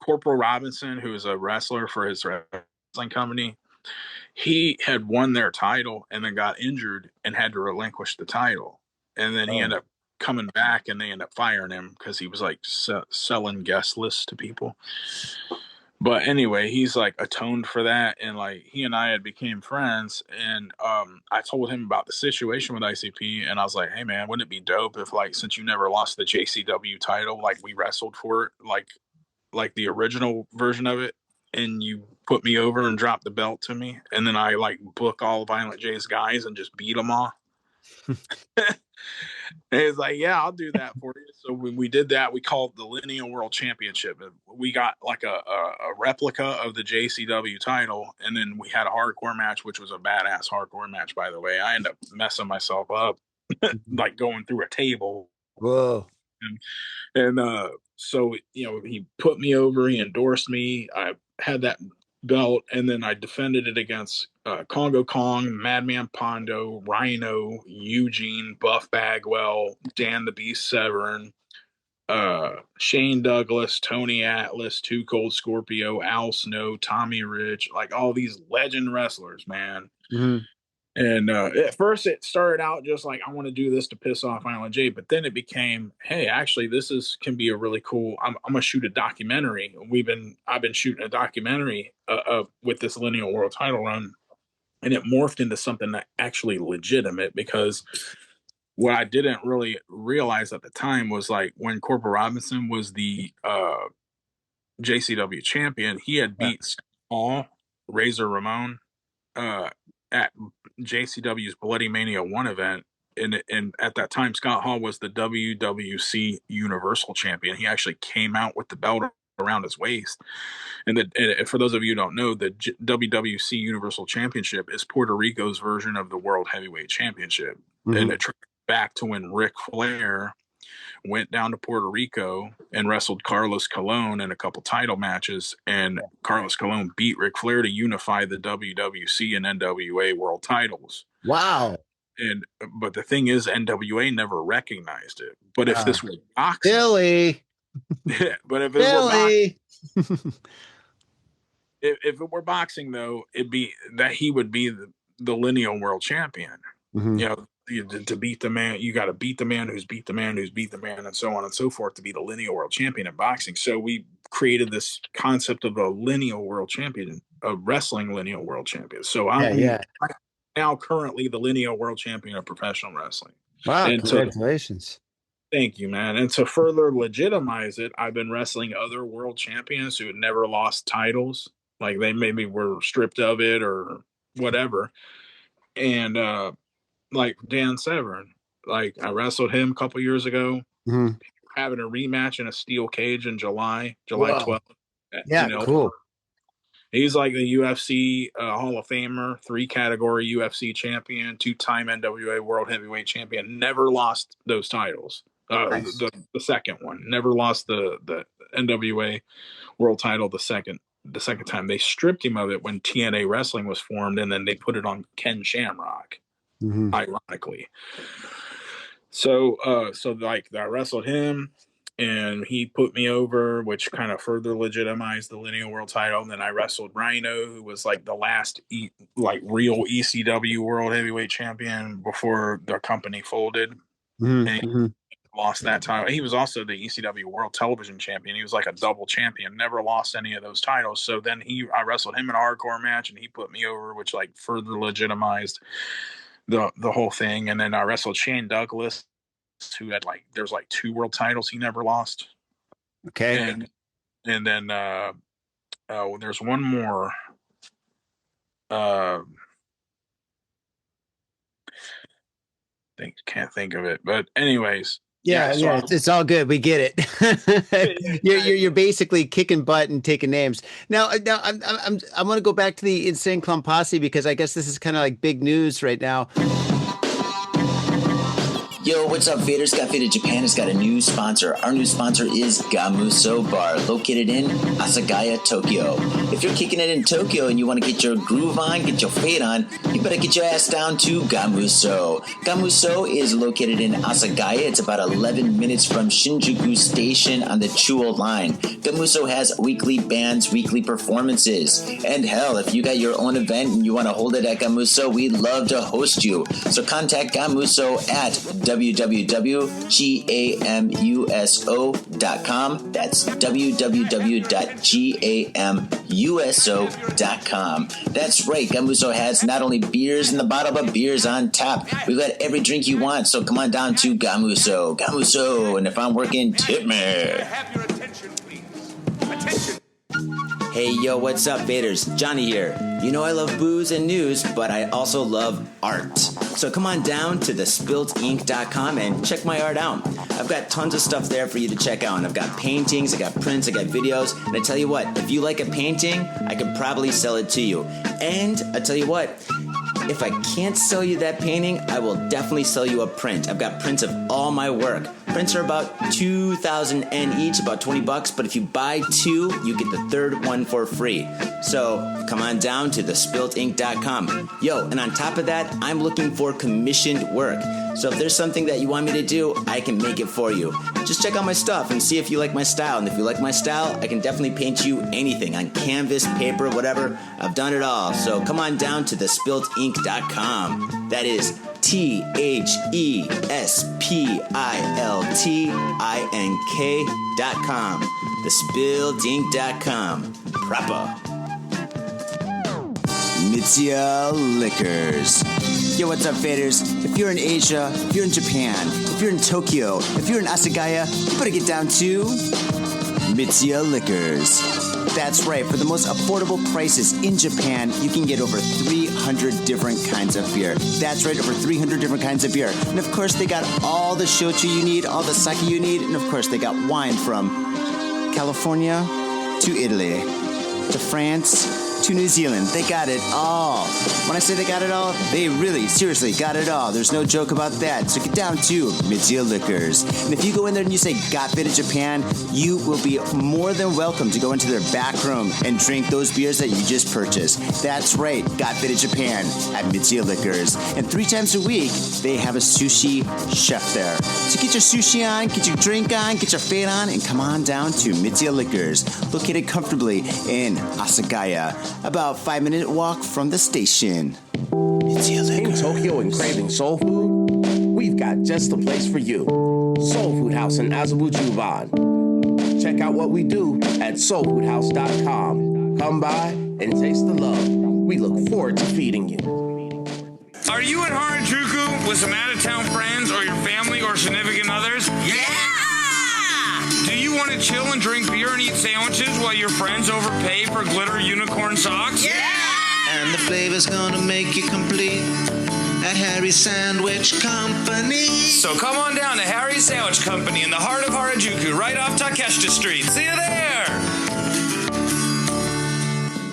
Corporal Robinson, who is a wrestler for his wrestling company. He had won their title and then got injured and had to relinquish the title. And then he Oh. ended up coming back, and they ended up firing him because he was like selling guest lists to people. But anyway, he's like atoned for that, and like he and I had became friends, and I told him about the situation with ICP, and I was like, hey man, wouldn't it be dope if, like, since you never lost the JCW title, like we wrestled for it, like the original version of it, and you put me over and drop the belt to me, and then I like book all Violent J's guys and just beat them all. And he's like, yeah, I'll do that for you. So when we did that, we called it the Lineal World Championship. We got like a replica of the JCW title, and then we had a hardcore match, which was a badass hardcore match, by the way. I ended up messing myself up, like going through a table. Whoa. And so, he put me over, he endorsed me. I had that belt, and then I defended it against Congo Kong, Madman Pondo, Rhino, Eugene, Buff Bagwell, Dan the Beast Severn, Shane Douglas, Tony Atlas, Too Cold Scorpio, Al Snow, Tommy Rich, like all these legend wrestlers, man. Mhm. And at first, it started out just like, I want to do this to piss off Island J, but then it became, hey, actually, can be a really cool. I'm gonna shoot a documentary. I've been shooting a documentary with this Lineal World title run, and it morphed into something that actually legitimate, because what I didn't really realize at the time was, like, when Corporal Robinson was the JCW champion, he had Yeah. beat Scott Hall, Razor Ramon, uh, at JCW's Bloody Mania 1 event. And at that time, Scott Hall was the WWC Universal Champion. He actually came out with the belt around his waist. And for those of you who don't know, the WWC Universal Championship is Puerto Rico's version of the World Heavyweight Championship. And Mhm. it tracked back to when Ric Flair went down to Puerto Rico and wrestled Carlos Colon in a couple title matches, and Carlos Colon beat Ric Flair to unify the WWC and NWA world titles. Wow. But the thing is, NWA never recognized it. But if this were boxing, Billy. but if it were boxing, Billy. if it were boxing, though, it'd be that he would be the lineal world champion. Mhm. To beat the man, you got to beat the man who's beat the man who's beat the man, and so on and so forth, to be the lineal world champion in boxing. So we created this concept of a lineal world champion, a wrestling lineal world champion. So I'm now currently the lineal world champion of professional wrestling. Wow, And so congratulations. Thank you, man. And to further legitimize it, I've been wrestling other world champions who had never lost titles. Like they maybe were stripped of it or whatever. And like Dan Severn, like I wrestled him a couple years ago, Hmm. having a rematch in a steel cage in July Whoa. 12th. Yeah, cool. He's like the UFC Hall of Famer, 3-category UFC champion, 2-time NWA World Heavyweight Champion. Never lost those titles. Nice. The second one, never lost the NWA World title. The second time they stripped him of it when TNA Wrestling was formed, and then they put it on Ken Shamrock. Mm-hmm. Ironically, so like I wrestled him. And he put me over, which kind of further legitimized the lineal world title. And then I wrestled Rhino, who was like the last real ECW world heavyweight champion before the company folded. Mm-hmm. And he lost that title. He was also the ECW world television champion. He was like a double champion, never lost any of those titles. So then I wrestled him in a hardcore match, and he put me over, which like further legitimized the whole thing. And then I wrestled Shane Douglas, who had there's 2 world titles he never lost. Okay. And then there's one more. Can't think of it, but anyways. Yeah, it's all good. We get it. you're basically kicking butt and taking names. Now I want to go back to the Insane Clown Posse, because I guess this is kind of like big news right now. Yo, what's up, Faders? Got Faded Japan has got a new sponsor. Our new sponsor is Gamuso Bar, located in Asagaya, Tokyo. If you're kicking it in Tokyo and you want to get your groove on, get your fade on, you better get your ass down to Gamuso. Gamuso is located in Asagaya. It's about 11 minutes from Shinjuku Station on the Chuo line. Gamuso has weekly bands, weekly performances. And hell, if you got your own event and you want to hold it at Gamuso, we'd love to host you. So contact Gamuso at www.gamuso.com. That's www.gamuso.com. That's right, Gamuso has not only beers in the bottle, but beers on tap. We've got every drink you want, so come on down to Gamuso. Gamuso, and if I'm working, tip me. Have your attention, please. Attention. Hey, yo, what's up, Vaders? Johnny here. You know I love booze and news, but I also love art. So come on down to thespiltink.com and check my art out. I've got tons of stuff there for you to check out. I've got paintings, I got prints, I got videos. And I tell you what, if you like a painting, I could probably sell it to you. And I tell you what, if I can't sell you that painting, I will definitely sell you a print. I've got prints of all my work. Prints are about 2,000 N each, about $20, but if you buy 2, you get the third one for free. So come on down to thespiltink.com. Yo, and on top of that, I'm looking for commissioned work. So if there's something that you want me to do, I can make it for you. Just check out my stuff and see if you like my style. And if you like my style, I can definitely paint you anything on canvas, paper, whatever. I've done it all. So come on down to thespiltink.com. That is THESPILTINK.com. Thespiltink.com. Proper. Mitsuya Liquors. Yo, what's up, faders? If you're in Asia, if you're in Japan, if you're in Tokyo, if you're in Asagaya, you better get down to Mitsuya Liquors. That's right, for the most affordable prices in Japan, you can get over 300 different kinds of beer. That's right, over 300 different kinds of beer. And of course, they got all the shochu you need, all the sake you need, and of course, they got wine from California to Italy to France to New Zealand. They got it all. When I say they got it all, they really, seriously got it all. There's no joke about that. So get down to Mitsuya Liquors. And if you go in there and you say, Got Faded Japan, you will be more than welcome to go into their back room and drink those beers that you just purchased. That's right, Got Faded Japan at Mitsuya Liquors. And 3 times a week, they have a sushi chef there. So get your sushi on, get your drink on, get your fade on, and come on down to Mitsuya Liquors, located comfortably in Asagaya, about 5-minute walk from the station. In Tokyo and craving soul food? We've got just the place for you. Soul Food House in Azabu-Juban. Check out what we do at soulfoodhouse.com. Come by and taste the love. We look forward to feeding you. Are you in Harajuku with some out-of-town friends or your family or significant others? Yeah! Do you want to chill and drink beer and eat sandwiches while your friends overpay for glitter unicorn socks? Yeah! And the flavor's gonna make you complete at Harry's Sandwich Company. So come on down to Harry's Sandwich Company in the heart of Harajuku, right off Takeshita Street. See you there!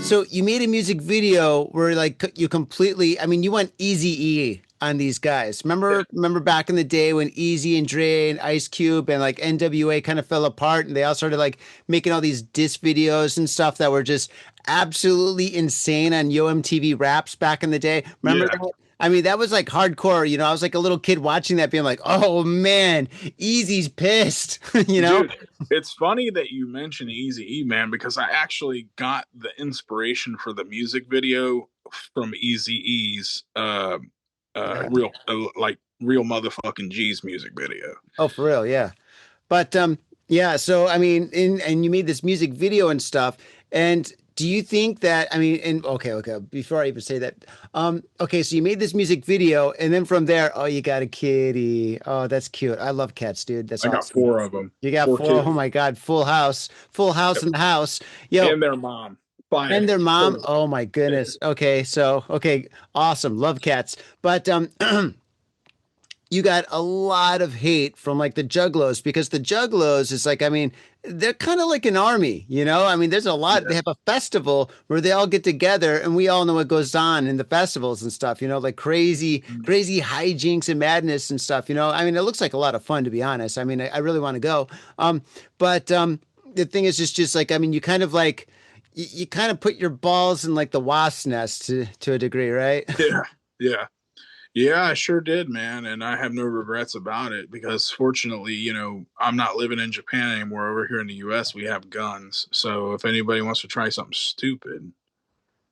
So you made a music video where like you completely, I mean, you went Eazy-E on these guys. Remember back in the day when Easy and Dre and Ice Cube and like NWA kind of fell apart and they all started like making all these diss videos and stuff that were just absolutely insane on Yo MTV Raps back in the day. Remember that? I mean, that was like hardcore, you know. I was like a little kid watching that being like, oh man, Easy's pissed, you know? Dude, it's funny that you mentioned Eazy-E, man, because I actually got the inspiration for the music video from Eazy-E's real motherfucking G's music video. Oh, for real, yeah. But yeah, so I mean, and you made this music video and stuff. And do you think that, I mean, and okay, before I even say that, okay, so you made this music video, and then from there, oh, you got a kitty. Oh, that's cute. I love cats, dude. That's I awesome. got 4 of them. You got 4. Kids. Oh my God, full house in the house. Yo, And their mom. and their mom. Oh my goodness. Okay, so okay, awesome. Love cats, but you got a lot of hate from like the Juggalos because the Juggalos is like, I mean, they're kind of like an army, you know? I mean, there's a lot, they have a festival where they all get together and we all know what goes on in the festivals and stuff, you know, like crazy hijinks and madness and stuff, you know? I mean, it looks like a lot of fun, to be honest. I mean, I really want to go. But the thing is just like, I mean, you kind of like, you kind of put your balls in like the wasp nest to a degree, right? Yeah, I sure did, man. And I have no regrets about it because fortunately, you know, I'm not living in Japan anymore. Over here in the US, we have guns. So if anybody wants to try something stupid,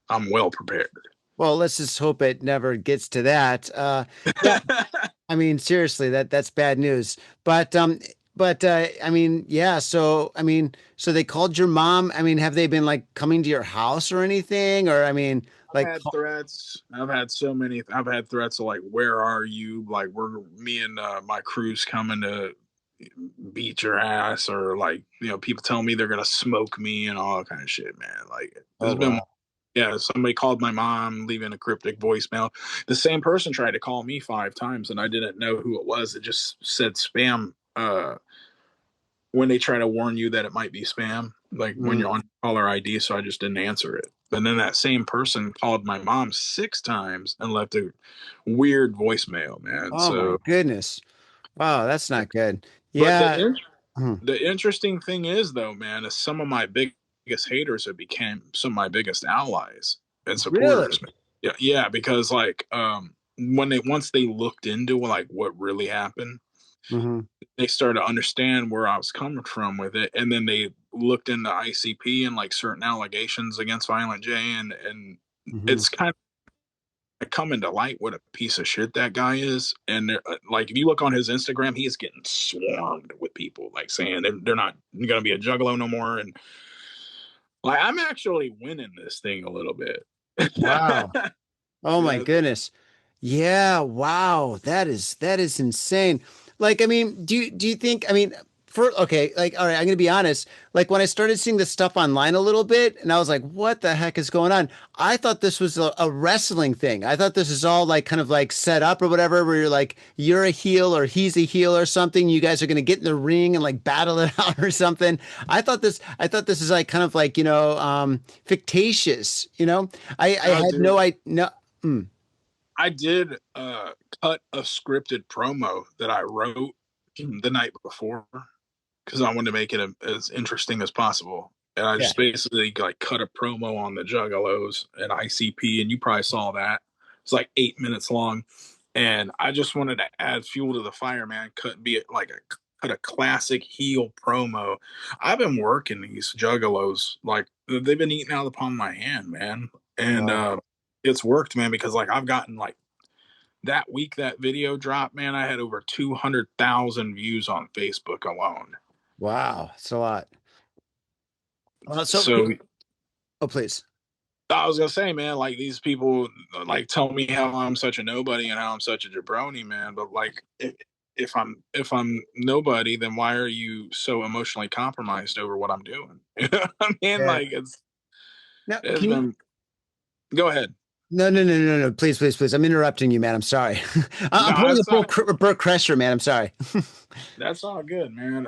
I'm well prepared. Well, let's just hope it never gets to that. Yeah, I mean, seriously, that's bad news. But I mean, yeah. So I mean, so they called your mom. I mean, have they been like coming to your house or anything? Or I mean, like I've had threats. I've had so many. I've had threats of like, "Where are you?" Like, me and my crew's coming to beat your ass, or like, you know, people tell me they're gonna smoke me and all that kind of shit, man. Like, there's been. Yeah, somebody called my mom, leaving a cryptic voicemail. The same person tried to call me 5 times, and I didn't know who it was. It just said spam. When they try to warn you that it might be spam, like when you're on caller ID, so I just didn't answer it. And then that same person called my mom 6 times and left a weird voicemail, man. Oh my goodness. Wow, that's not good. But Yeah. the interesting thing is, though, man, is some of my biggest haters have became some of my biggest allies and supporters. Really? Yeah, because like once they looked into like what really happened, they started to understand where I was coming from with it, and then they looked into ICP and like certain allegations against Violent J, and it's kind of coming to light what a piece of shit that guy is. And like if you look on his Instagram, he is getting swarmed with people like saying they're not going to be a Juggalo no more, and like I'm actually winning this thing a little bit. Wow. Oh my goodness. Yeah, wow. That is insane. Like, I mean, do you think, I mean, okay, like, all right, I'm gonna be honest. Like when I started seeing this stuff online a little bit, and I was like, what the heck is going on? I thought this was a wrestling thing. I thought this is all like kind of like set up or whatever, where you're like, you're a heel or he's a heel or something. You guys are gonna get in the ring and like battle it out or something. I thought this is like kind of like, you know, fictitious, you know? I had no idea. I did cut a scripted promo that I wrote the night before because I wanted to make it as interesting as possible. And I just basically like cut a promo on the Juggalos and ICP, and you probably saw that. It's like 8 minutes long. And I just wanted to add fuel to the fire, man. Cut a classic heel promo. I've been working these Juggalos, like they've been eating out of the palm of my hand, man. And it's worked, man, because like I've gotten like that week that video dropped, man, I had over 200,000 views on Facebook alone. Wow, it's a lot. So oh, please. I was gonna say, man, like these people like tell me how I'm such a nobody and how I'm such a jabroni, man. But like, if I'm nobody, then why are you so emotionally compromised over what I'm doing? You know what I mean? Yeah. Like Now, it's can you? been. Go ahead. No, no, no, no, no. Please, please, please. I'm interrupting you, man. I'm sorry. I'm No, pulling a Burt Kreischer, man. I'm sorry. that's all good, man.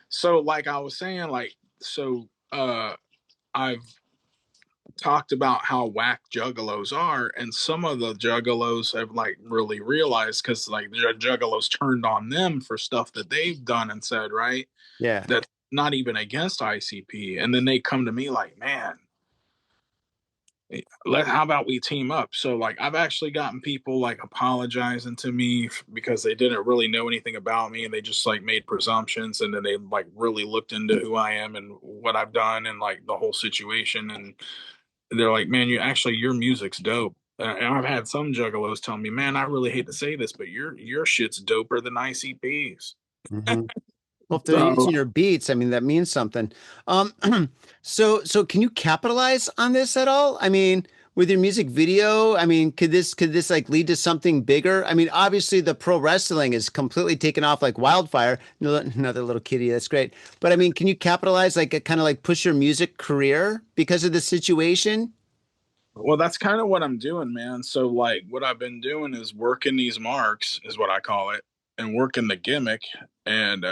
So like I was saying, like I've talked about how whack juggalos are, and some of the juggalos have like really realized because like the juggalos turned on them for stuff that they've done and said, right? Yeah. That's not even against ICP, and then they come to me like, man, how about we team up? So like I've actually gotten people like apologizing to me because they didn't really know anything about me and they just like made presumptions, and then they like really looked into who I am and what I've done and like the whole situation, and they're like, man, your music's dope. And I've had some juggalos tell me, man, I really hate to say this, but your shit's doper than ICP's. Hmm. Well, if they're So using your beats, I mean, that means something. Um, so can you capitalize on this at all? I mean, with your music video, I mean, could this like lead to something bigger? I mean, obviously the pro wrestling is completely taken off like wildfire. Another little kitty, that's great. But I mean, can you capitalize like kind of like push your music career because of the situation? well, that's kind of what I'm doing, man. So like what I've been doing is working these marks, is what I call it, and working the gimmick, and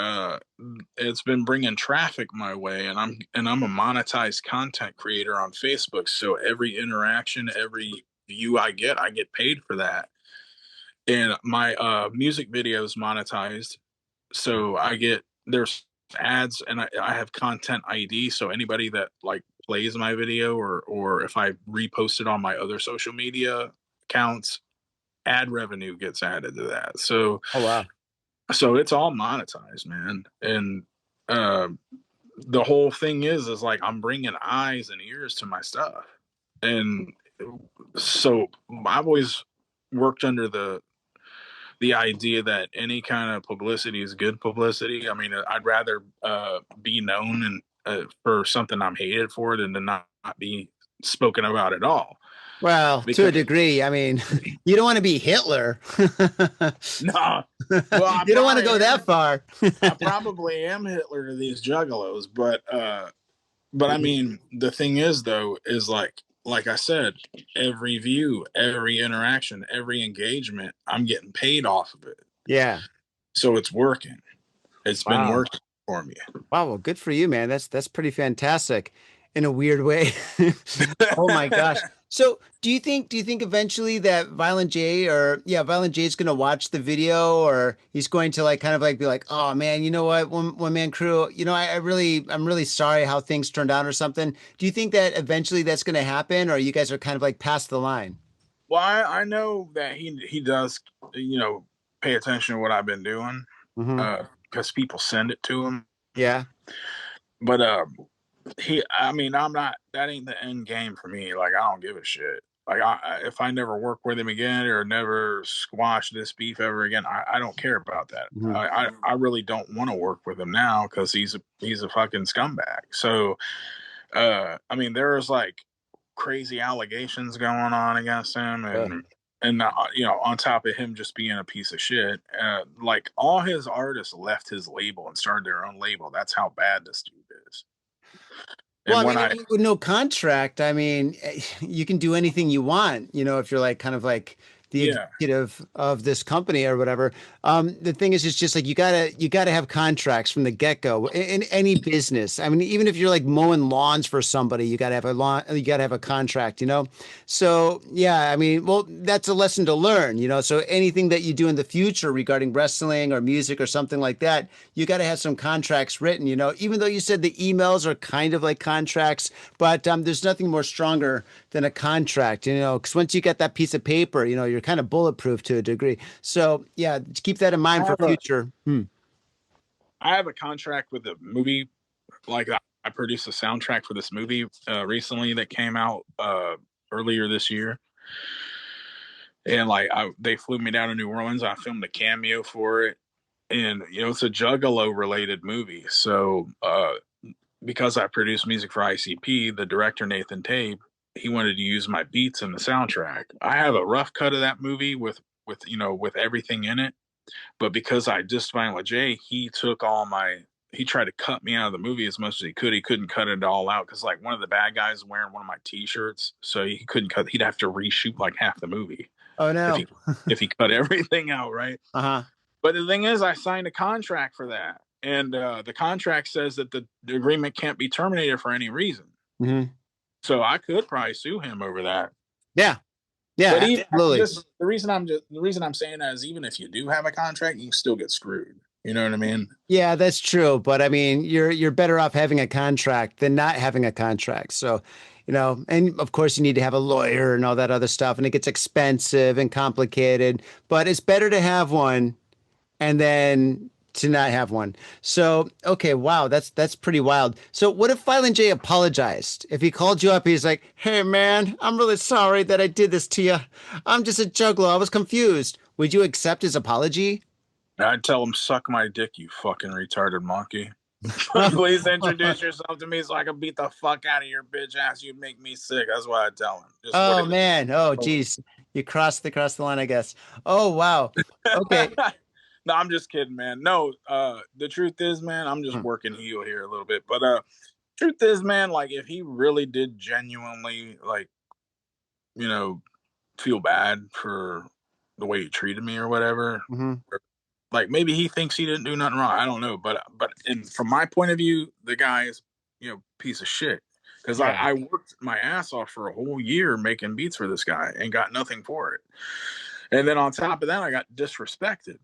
it's been bringing traffic my way, and I'm a monetized content creator on Facebook. So every interaction, every view I get paid for that. And my music video is monetized, so I get there's ads, and I have content ID, so anybody that like plays my video or if I repost it on my other social media accounts, ad revenue gets added to that. So Oh wow. it's all monetized, man. And uh, the whole thing is like I'm bringing eyes and ears to my stuff, and so I've always worked under the idea that any kind of publicity is good publicity. I mean, I'd rather be known and for something I'm hated for than to not be spoken about at all. Well, to a Because degree, I mean, you don't want to be Hitler. no, well, You don't want to go that far. I probably am Hitler to these juggalos, but I mean, the thing is though, is like I said, every view, every interaction, every engagement, I'm getting paid off of it. Yeah. So it's working. It's been Wow. working for me. Wow, well, good for you, man. That's pretty fantastic in a weird way. Oh my gosh. So, do you think eventually that Violent J or yeah, Violent J is going to watch the video or he's going to like kind of like be like, "Oh man, you know what? One Man Crew, I'm really sorry how things turned out or something." Do you think that eventually that's going to happen or you guys are kind of like past the line? Well, I know that he does, pay attention to what I've been doing, Hmm. because people send it to him. Yeah. But I mean, I'm not. That ain't the end game for me. Like, I don't give a shit. Like, if I never work with him again or never squash this beef ever again, I don't care about that. Hmm. I really don't want to work with him now because he's a fucking scumbag. So, I mean, there's like crazy allegations going on against him, and on top of him just being a piece of shit, like all his artists left his label and started their own label. That's how bad this dude is. Well, And I when mean, I with no contract, I mean, you can do anything you want, if you're like kind of like the yeah, executive of this company or whatever. The thing is, it's just like you gotta have contracts from the get-go in any business. I mean, even if you're like mowing lawns for somebody, you gotta have a lawn, you gotta have a contract. So yeah, I mean, well, that's a lesson to learn. So anything that you do in the future regarding wrestling or music or something like that, you got to have some contracts written. Even though you said the emails are kind of like contracts, but there's nothing more stronger than a contract. Because once you get that piece of paper, you're kind of bulletproof to a degree. So yeah, keep that in I mind for have a future. I have a contract with a movie. Like I produced a soundtrack for this movie recently that came out earlier this year, and like they flew me down to New Orleans. I filmed a cameo for it, and it's a Juggalo related movie. So because I produced music for ICP, the director Nathan Tabe, he wanted to use my beats in the soundtrack. I have a rough cut of that movie with everything in it, but because I just fine with Jay, he took all my. He tried to cut me out of the movie as much as he could. He couldn't cut it all out because like one of the bad guys wearing one of my T-shirts, so he couldn't cut. He'd have to reshoot like half the movie. Oh no! If he cut everything out, right? Uh-huh. But the thing is, I signed a contract for that, and the contract says that the agreement can't be terminated for any reason. Mm-hmm. So I could probably sue him over that. Yeah, yeah, but absolutely. The reason I'm saying that is even if you do have a contract, you can still get screwed. You know what I mean? Yeah, that's true. But I mean, you're better off having a contract than not having a contract. So, and of course you need to have a lawyer and all that other stuff, and it gets expensive and complicated. But it's better to have one and then to not have one. So, okay, wow, that's pretty wild. So, what if Violent J apologized? If he called you up, he's like, "Hey, man, I'm really sorry that I did this to you. I'm just a juggalo. I was confused." Would you accept his apology? I'd tell him, suck my dick, you fucking retarded monkey. Please introduce yourself to me so I can beat the fuck out of your bitch ass. You'd make me sick. That's what I'd tell him. Oh man. Oh geez. You crossed the line, I guess. Oh wow. Okay. No, I'm just kidding, man. No, the truth is, man, I'm just working heel here a little bit. But truth is, man, like if he really did genuinely like, feel bad for the way he treated me or whatever. Mm-hmm. Like maybe he thinks he didn't do nothing wrong. I don't know, but from my point of view, the guy is piece of shit because I worked my ass off for a whole year making beats for this guy and got nothing for it. And then on top of that, I got disrespected.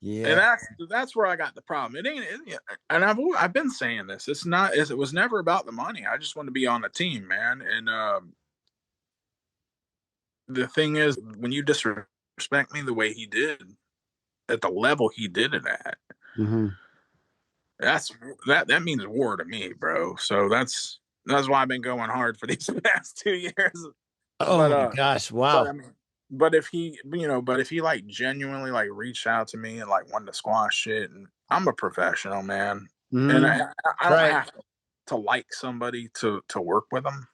Yeah, and that's where I got the problem. And I've been saying this. It was never about the money. I just want to be on the team, man. And the thing is, when you disrespect me the way he did, at the level he did it at, mm-hmm. that means war to me, bro. So that's why I've been going hard for these past 2 years. Oh my gosh, wow. But if he like genuinely like reached out to me and like wanted to squash shit, and I'm a professional, man, and I don't have to like somebody to work with them,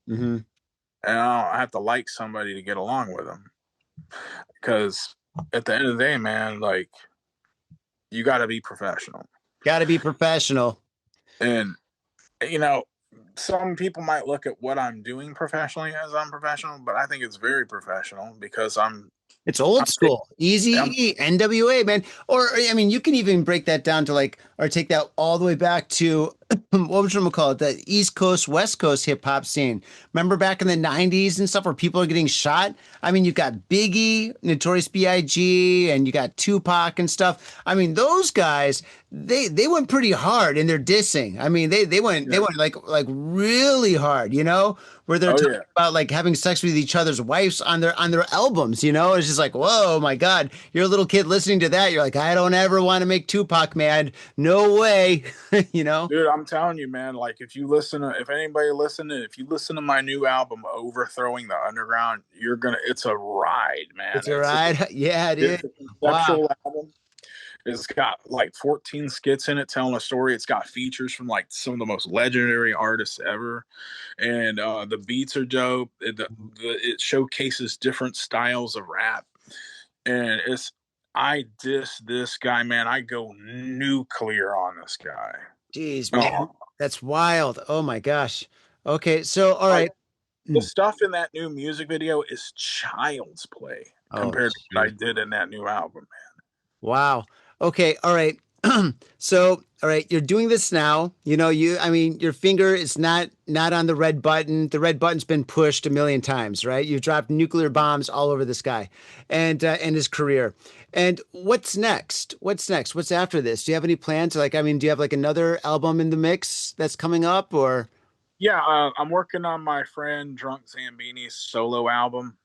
mm-hmm. and I don't have to like somebody to get along with them, because at the end of the day, man, like you got to be professional. Got to be professional. And some people might look at what I'm doing professionally as unprofessional, but I think it's very professional because it's old school. Easy NWA, man. Or I mean, you can even break that down to or take that all the way back to what would you call it? The East Coast, West Coast hip hop scene. Remember back in the 90s and stuff where people are getting shot? I mean, you've got Biggie, Notorious B.I.G., and you got Tupac and stuff. I mean, those guys, they went pretty hard in their dissing. I mean, they went like really hard, where they're talking about like having sex with each other's wives on their albums, It's just like, whoa, my God, you're a little kid listening to that. You're like, I don't ever want to make Tupac mad. No way, Dude, I'm telling you, man, like if you listen to my new album, Overthrowing the Underground, it's a ride, man. It's a ride. Yeah, it is. Wow. Album. It's got like 14 skits in it telling a story. It's got features from like some of the most legendary artists ever. And the beats are dope. It showcases different styles of rap. And I diss this guy, man. I go nuclear on this guy. Jeez, man. That's wild. Oh my gosh. Okay, so all right. The stuff in that new music video is child's play compared to what I did in that new album, man. Wow. Okay. All right. So, all right, you're doing this now. Your finger is not on the red button. The red button's been pushed a million times, right? You've dropped nuclear bombs all over this guy and his career. And what's next? What's after this? Do you have any plans? Do you have like another album in the mix that's coming up or? Yeah, I'm working on my friend Drunk Zambini's solo album.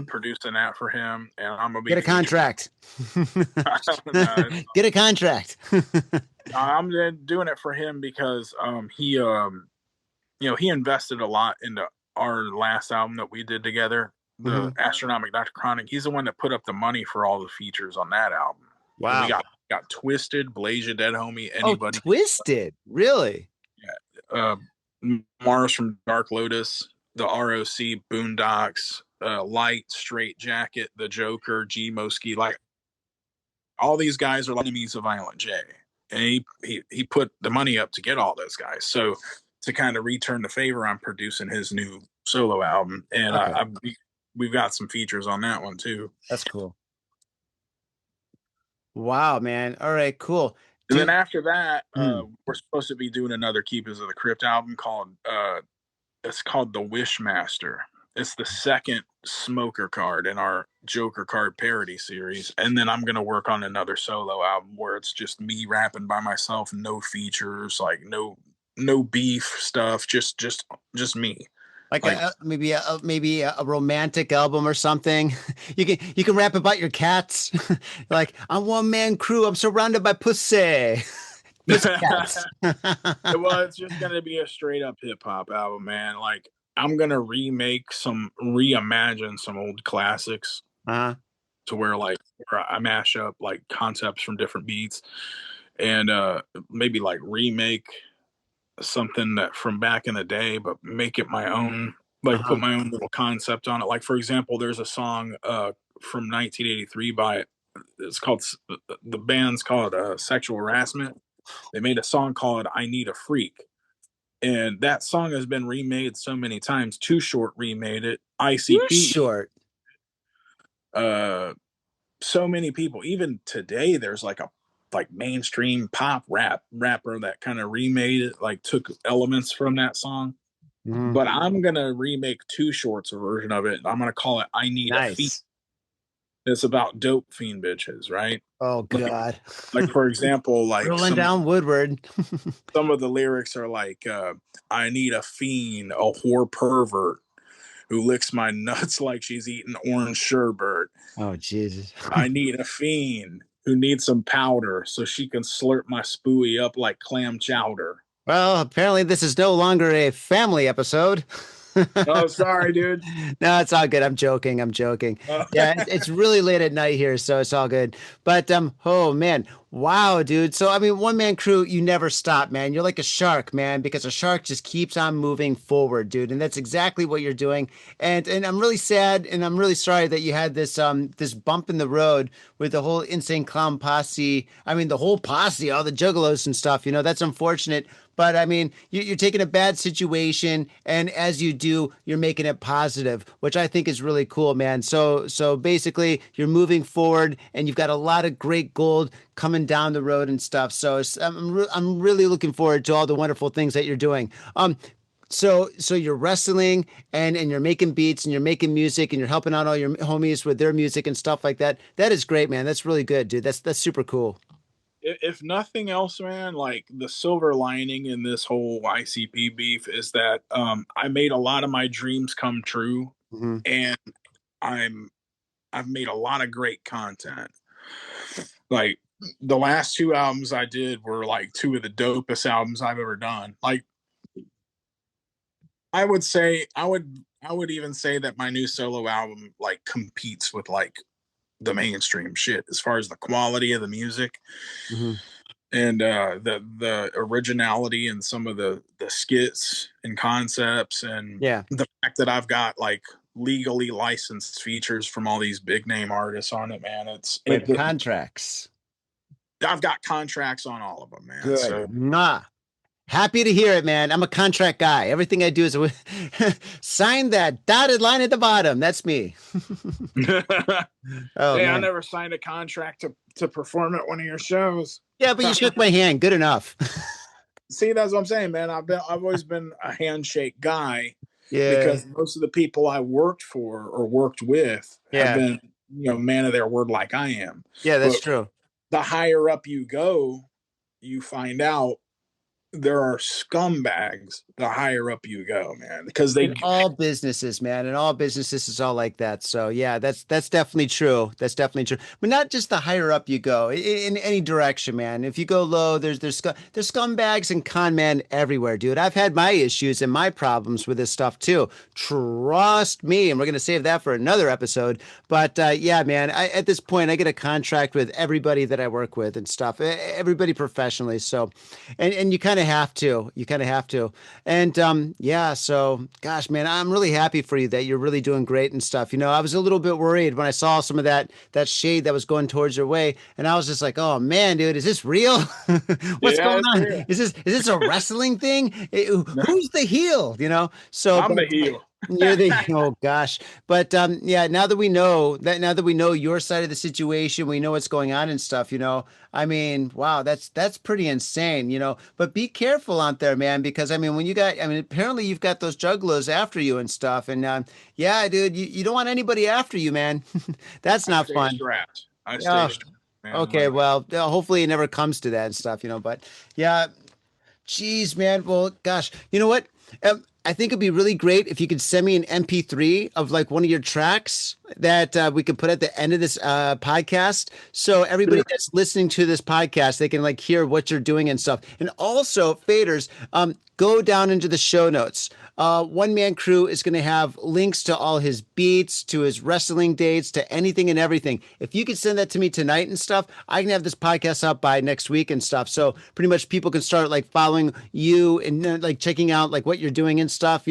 Producing that for him, and I'm gonna get a contract. Get a contract. I'm doing it for him because he invested a lot into our last album that we did together, the Astronomic Dr. Chronic. He's the one that put up the money for all the features on that album. Wow. We got Twisted, Blaze, Dead Homie, Anybody. Oh, Twisted, really? Yeah. Mars from Dark Lotus. the ROC, Boondocks, Light, Straight Jacket, The Joker, G Moski, like all these guys are like enemies of Violent J. And he put the money up to get all those guys. So to kind of return the favor, I'm producing his new solo album, and Okay. we've got some features on that one too. That's cool. Wow, man. All right, cool. And then Dude, after that, we're supposed to be doing another Keepers of the Crypt album called it's called The Wishmaster. It's the second Smoker card in our Joker card parody series, and then I'm gonna work on another solo album where it's just me rapping by myself, no features, like no beef stuff, just me. like Like maybe a romantic album or something. You can rap about your cats. Like, I'm one man crew. I'm surrounded by pussy. Pussycats. well, it's just gonna be a straight up hip hop album, man. Like I'm gonna reimagine some old classics Uh-huh. to where I mash up like concepts from different beats and maybe like remake something that from back in the day, but make it my own. Like put Uh-huh. my own little concept on it. Like for example, there's a song from 1983 by it's called the band's called Sexual Harassment. They made a song called "I Need a Freak," and that song has been remade so many times. Too Short remade it. Too ICP. short. So many people. Even today, there's like a mainstream pop rapper that kind of remade it, like took elements from that song. Mhm. But I'm gonna remake Too Short's version of it. I'm gonna call it "I Need a Fiend." Nice. It's about dope fiend bitches, right? Oh Like, God. for example, like Rolling down Woodward. some of the lyrics are like, "I need a fiend, a whore pervert who licks my nuts like she's eating orange sherbet. Oh Jesus. I need a fiend who needs some powder so she can slurp my spooey up like clam chowder." Well, apparently this is no longer a family episode. Oh, sorry, dude. No, it's all good. I'm joking. I'm joking. Yeah, it's really late at night here, so it's all good. But oh man, wow, dude. So I mean, one man crew, you never stop, man. You're like a shark, man, because a shark just keeps on moving forward, dude. And that's exactly what you're doing. And I'm really sad, and I'm really sorry that you had this bump in the road with the whole Insane Clown posse. I mean, the whole posse, all the juggalos and stuff. You know, that's unfortunate. But I mean, you're taking a bad situation, and as you do, you're making it positive, which I think is really cool, man. So basically, you're moving forward, and you've got a lot of great gold coming down the road and stuff. So I'm really looking forward to all the wonderful things that you're doing. So you're wrestling and you're making beats and you're making music and you're helping out all your homies with their music and stuff like that. That is great, man. That's really good, dude. That's super cool. If nothing else, man, like the silver lining in this whole ICP beef is that I made a lot of my dreams come true, Mhm. and I'm I've made a lot of great content. Like the last two albums I did were like two of the dopest albums I've ever done. Like I would say I would even say that my new solo album like competes with like the mainstream shit as far as the quality of the music Mhm. and the originality and some of the skits and concepts and Yeah. the fact that I've got like legally licensed features from all these big name artists on it, man. With contracts. I've got contracts on all of them, man. Good. So Nah. Happy to hear it, man. I'm a contract guy. Everything I do is sign that dotted line at the bottom. That's me. Oh hey, I man. never signed a contract to perform at one of your shows. Yeah, but you shook my hand. Good enough. See, that's what I'm saying, man. I've always been a handshake guy Yeah. because most of the people I worked for or worked with have Yeah. been, man of their word like I am. Yeah, that's But true. the higher up you go, you find out there are scumbags the higher up you go, man, because In all businesses, man. In all businesses, it's all like that. So yeah, that's definitely true. That's definitely true. But not just the higher up you go, in any direction, man. If you go low, there's scumbags and con men everywhere, dude. I've had my issues and my problems with this stuff too. Trust me, and we're gonna save that for another episode. But yeah, man. At this point, I get a contract with everybody that I work with and stuff. Everybody professionally. So, and you kind of have to. You kind of have to. And yeah, so gosh, man, I'm really happy for you that you're really doing great and stuff. You know, I was a little bit worried when I saw some of that shade that was going towards your way, and I was just like, oh man, dude, is this real? What's Yeah, going it's on? real. Is this a wrestling thing? Who's the heel? You know? So I'm the but, heel. you're the oh gosh, but yeah. Now that we know your side of the situation, we know what's going on and stuff. You know, I mean, wow, that's pretty insane. You know, but be careful out there, man, because I mean, apparently you've got those juggalos after you and stuff, and yeah, dude, you don't want anybody after you, man. That's I not stay fun. strapped. I stay Yeah. strapped, man. Okay, Like, well, hopefully it never comes to that and stuff. You know, but yeah, jeez, man. Well, gosh, you know what? I think it'd be really great if you could send me an MP3 of like one of your tracks that we could put at the end of this podcast, so everybody that's listening to this podcast they can like hear what you're doing and stuff. And also, faders, go down into the show notes. One Man Kru is going to have links to all his beats, to his wrestling dates, to anything and everything. If you could send that to me tonight and stuff, I can have this podcast up by next week and stuff. So pretty much people can start like following you and like checking out like what you're doing and stuff,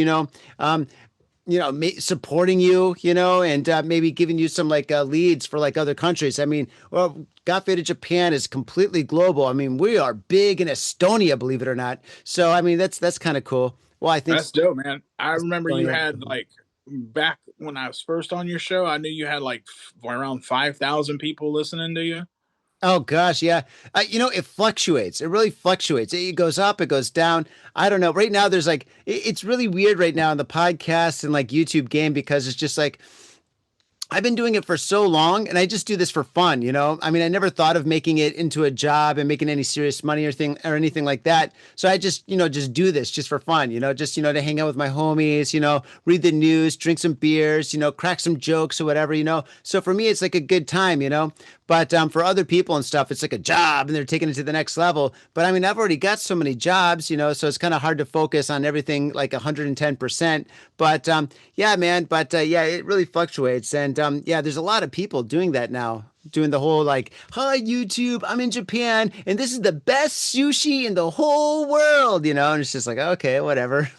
supporting you, and maybe giving you some like leads for like other countries. I mean, well, Got Faded Japan is completely global. I mean, we are big in Estonia, believe it or not. So, I mean, that's kind of cool. Well, I think that's dope, man. I remember you Estonia. had like back when I was first on your show. I knew you had like around 5,000 people listening to you. Oh gosh, yeah. It fluctuates. It really fluctuates. It goes up, it goes down. I don't know. Right now, there's like, it's really weird right now in the podcast and like YouTube game because it's just like, I've been doing it for so long and I just do this for fun, I mean, I never thought of making it into a job and making any serious money or anything like that. So I just do this just for fun, just, to hang out with my homies, read the news, drink some beers, crack some jokes or whatever. So for me, it's like a good time, But for other people and stuff, it's like a job and they're taking it to the next level. But I mean, I've already got so many jobs, so it's kind of hard to focus on everything like 110%. But yeah, man, yeah, it really fluctuates. And yeah, there's a lot of people doing that now. Doing the whole like, hi YouTube, I'm in Japan and this is the best sushi in the whole world, and it's just like, okay, whatever.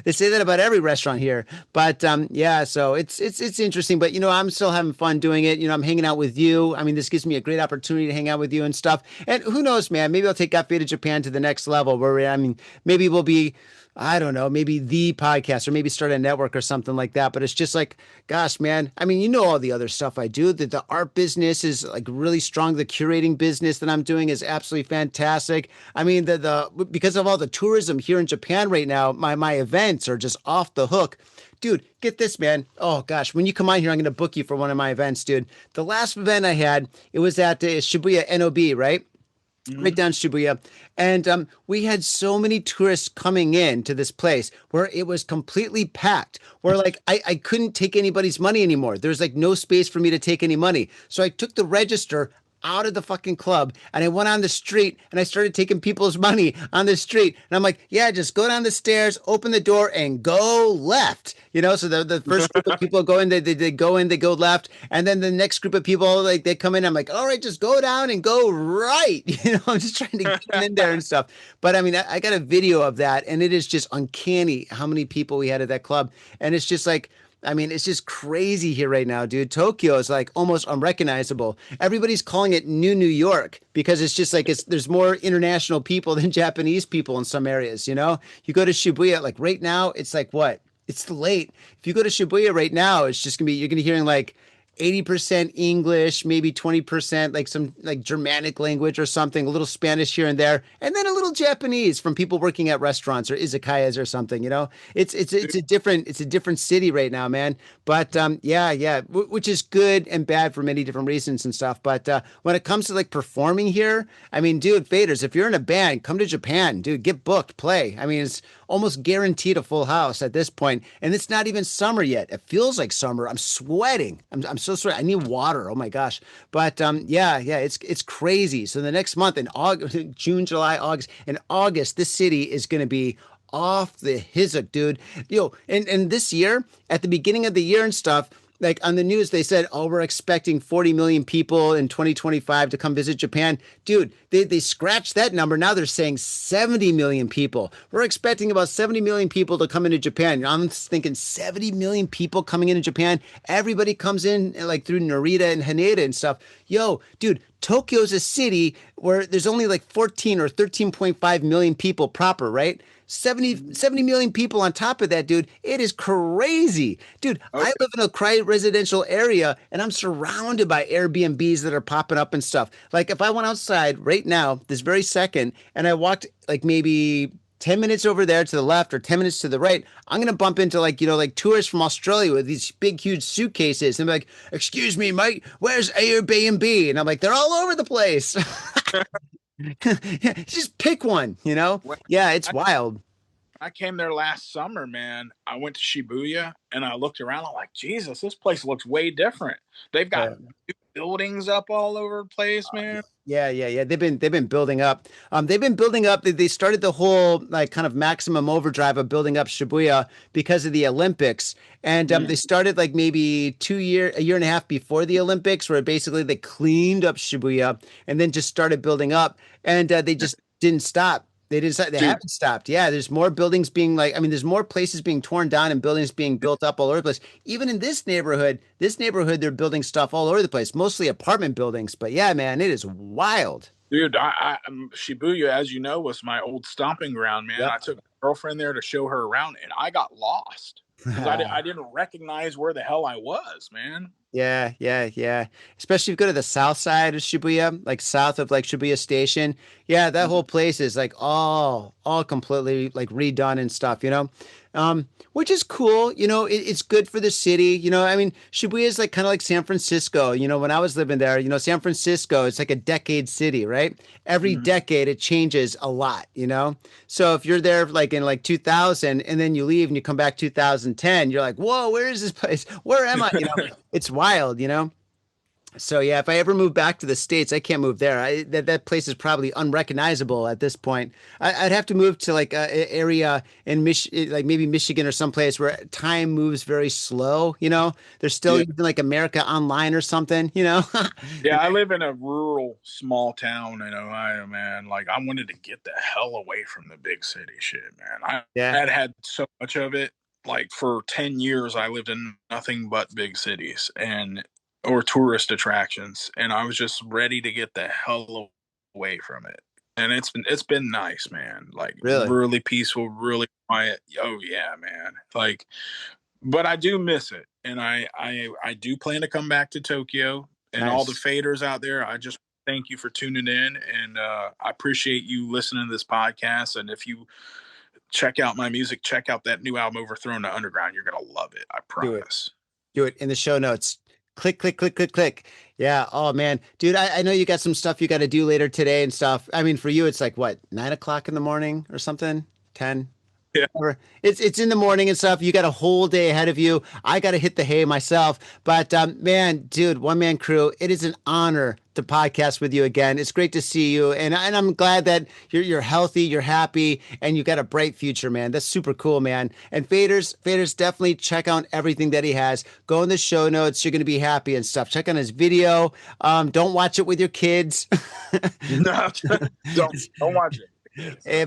They say that about every restaurant here, but yeah, so it's interesting, but I'm still having fun doing it. I'm hanging out with you. I mean, this gives me a great opportunity to hang out with you and stuff. And who knows, man, maybe I'll take Got Faded Japan to the next level where, I mean, maybe we'll be, I don't know, maybe the podcast or maybe start a network or something like that. But it's just like, gosh, man, I mean, all the other stuff I do, the art business is like really strong. The curating business that I'm doing is absolutely fantastic. I mean, because of all the tourism here in Japan right now, my events are just off the hook. Dude, get this, man. Oh, gosh. When you come on here, I'm going to book you for one of my events, dude. The last event I had, it was at Shibuya NOB, right? Right down Shibuya. And we had so many tourists coming in to this place where it was completely packed, where like I couldn't take anybody's money anymore. There's like no space for me to take any money. So I took the register out of the fucking club and I went on the street and I started taking people's money on the street. And I'm like, yeah, just go down the stairs, open the door and go left. So the first group of people go in, they go in, they go left. And then the next group of people, like they come in. I'm like, all right, just go down and go right. I'm just trying to get them in there and stuff. But I mean, I got a video of that and it is just uncanny how many people we had at that club. And it's just like, I mean, it's just crazy here right now, dude. Tokyo is like almost unrecognizable. Everybody's calling it New York because it's just like there's more international people than Japanese people in some areas, You go to Shibuya, like right now, it's like what? It's late. If you go to Shibuya right now, it's just you're gonna be hearing like 80% English, maybe 20% like some like Germanic language or something, a little Spanish here and there, and then a little Japanese from people working at restaurants or izakayas or something. It's a different city right now, man. But yeah, which is good and bad for many different reasons and stuff. But when it comes to like performing here, I mean, dude, faders, if you're in a band, come to Japan, dude, get booked, play. I mean, it's almost guaranteed a full house at this point, and it's not even summer yet. It feels like summer. I'm sweating. I'm so sorry. I need water. Oh my gosh. But yeah, it's crazy. So the next month in August, June, July, August, in August, this city is going to be off the hizzock, dude. And this year, at the beginning of the year and stuff, like on the news, they said, oh, we're expecting 40 million people in 2025 to come visit Japan. Dude, they scratched that number. Now they're saying 70 million people. We're expecting about 70 million people to come into Japan. I'm thinking 70 million people coming into Japan. Everybody comes in like through Narita and Haneda and stuff. Yo, dude, Tokyo's a city where there's only like 14 or 13.5 million people proper, right? 70 million people on top of that, dude. It is crazy. Dude, I live in a quiet residential area and I'm surrounded by Airbnbs that are popping up and stuff. Like if I went outside right now, this very second, and I walked like maybe 10 minutes over there to the left or 10 minutes to the right, I'm going to bump into like, like tourists from Australia with these big, huge suitcases and be like, excuse me, mate, where's Airbnb? And I'm like, they're all over the place. Yeah, just pick one, Yeah, it's wild. I came there last summer, man. I went to Shibuya and I looked around. I'm like, Jesus, this place looks way different. They've got new buildings up all over the place, man. Yeah. They've been building up. They've been building up. They started the whole like kind of maximum overdrive of building up Shibuya because of the Olympics. And they started like maybe a year and a half before the Olympics, where basically they cleaned up Shibuya and then just started building up. And they just didn't stop. They haven't stopped. Yeah, there's more buildings being there's more places being torn down and buildings being built up all over the place. Even in this neighborhood, they're building stuff all over the place, mostly apartment buildings. But yeah, man, it is wild. Dude, Shibuya, as you know, was my old stomping ground, man. Yep. I took a girlfriend there to show her around, and I got lost because I didn't recognize where the hell I was, man. Yeah. Especially if you go to the south side of Shibuya, like south of like Shibuya Station. Yeah, that whole place is like all completely like redone and stuff, which is cool. It's good for the city. Shibuya is like kind of like San Francisco. When I was living there, San Francisco, it's like a decade city, right? Every decade it changes a lot, So if you're there like in like 2000 and then you leave and you come back 2010, you're like, whoa, where is this place? Where am I? It's wild, So yeah, if I ever move back to the States, I can't move there. That place is probably unrecognizable at this point. I'd have to move to like an area in like maybe Michigan or someplace where time moves very slow. There's still even like America Online or something. Yeah, I live in a rural small town in Ohio, man. Like I wanted to get the hell away from the big city shit, man. I had so much of it. Like for 10 years, I lived in nothing but big cities or tourist attractions, and I was just ready to get the hell away from it. And it's been nice, man. Like really peaceful, really quiet. Oh yeah, man. Like, but I do miss it, and I do plan to come back to Tokyo. And all the faders out there, I just thank you for tuning in, and I appreciate you listening to this podcast. And if you check out my music, check out that new album, Overthrown to Underground. You're gonna love it. I promise. Do it in the show notes. Click. Yeah. Oh man, dude, I know you got some stuff you got to do later today and stuff. I mean, for you, it's like what, 9:00 in the morning or something? 10. Yeah. It's in the morning and stuff. You got a whole day ahead of you. I got to hit the hay myself. But man, dude, One Man Kru, it is an honor to podcast with you again. It's great to see you. And I'm glad that you're healthy, you're happy, and you got a bright future, man. That's super cool, man. And Faders, definitely check out everything that he has. Go in the show notes. You're going to be happy and stuff. Check on his video. Don't watch it with your kids. No, don't watch it.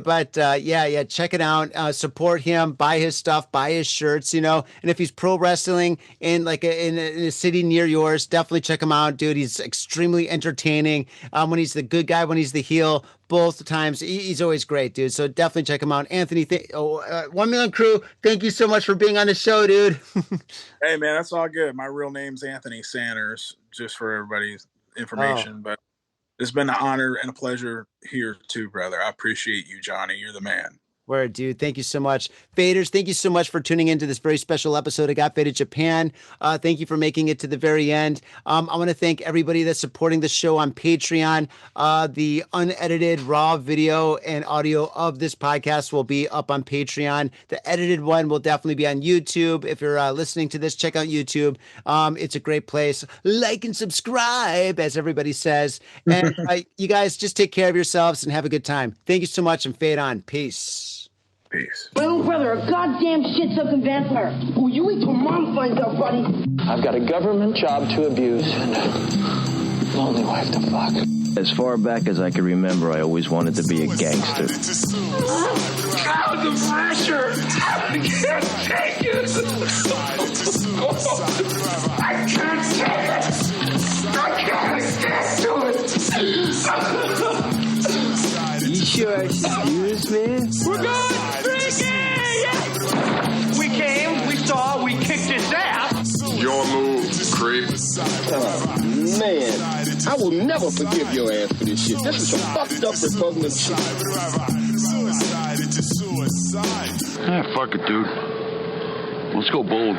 But check it out. Support him. Buy his stuff. Buy his shirts. And if he's pro wrestling in like in a city near yours, definitely check him out, dude. He's extremely entertaining. When he's the good guy, when he's the heel, both times he's always great, dude. So definitely check him out, Anthony. 1 Man Kru, thank you so much for being on the show, dude. Hey man, that's all good. My real name's Anthony Sanders, just for everybody's information, but it's been an honor and a pleasure here too, brother. I appreciate you, Johnny. You're the man. Word, dude. Thank you so much. Faders, thank you so much for tuning into this very special episode of Got Faded Japan. Thank you for making it to the very end. I want to thank everybody that's supporting the show on Patreon. The unedited raw video and audio of this podcast will be up on Patreon. The edited one will definitely be on YouTube. If you're listening to this, check out YouTube. It's a great place. Like and subscribe, as everybody says. And you guys just take care of yourselves and have a good time. Thank you so much, and fade on. Peace. Peace. My own brother, a goddamn shit-sucking vampire. Will you wait till Mom finds out, buddy? I've got a government job to abuse and a lonely wife to fuck. As far back as I can remember, I always wanted to be a gangster. God, the pressure! I can't take it! I can't take it! I can't get to it! You sure excuse me? We're going drinking! We came, we saw, we kicked his ass! Your move, creep. Man, I will never forgive your ass for this shit. This is some fucked up repugnant shit. Ah, fuck it, dude. Let's go bold.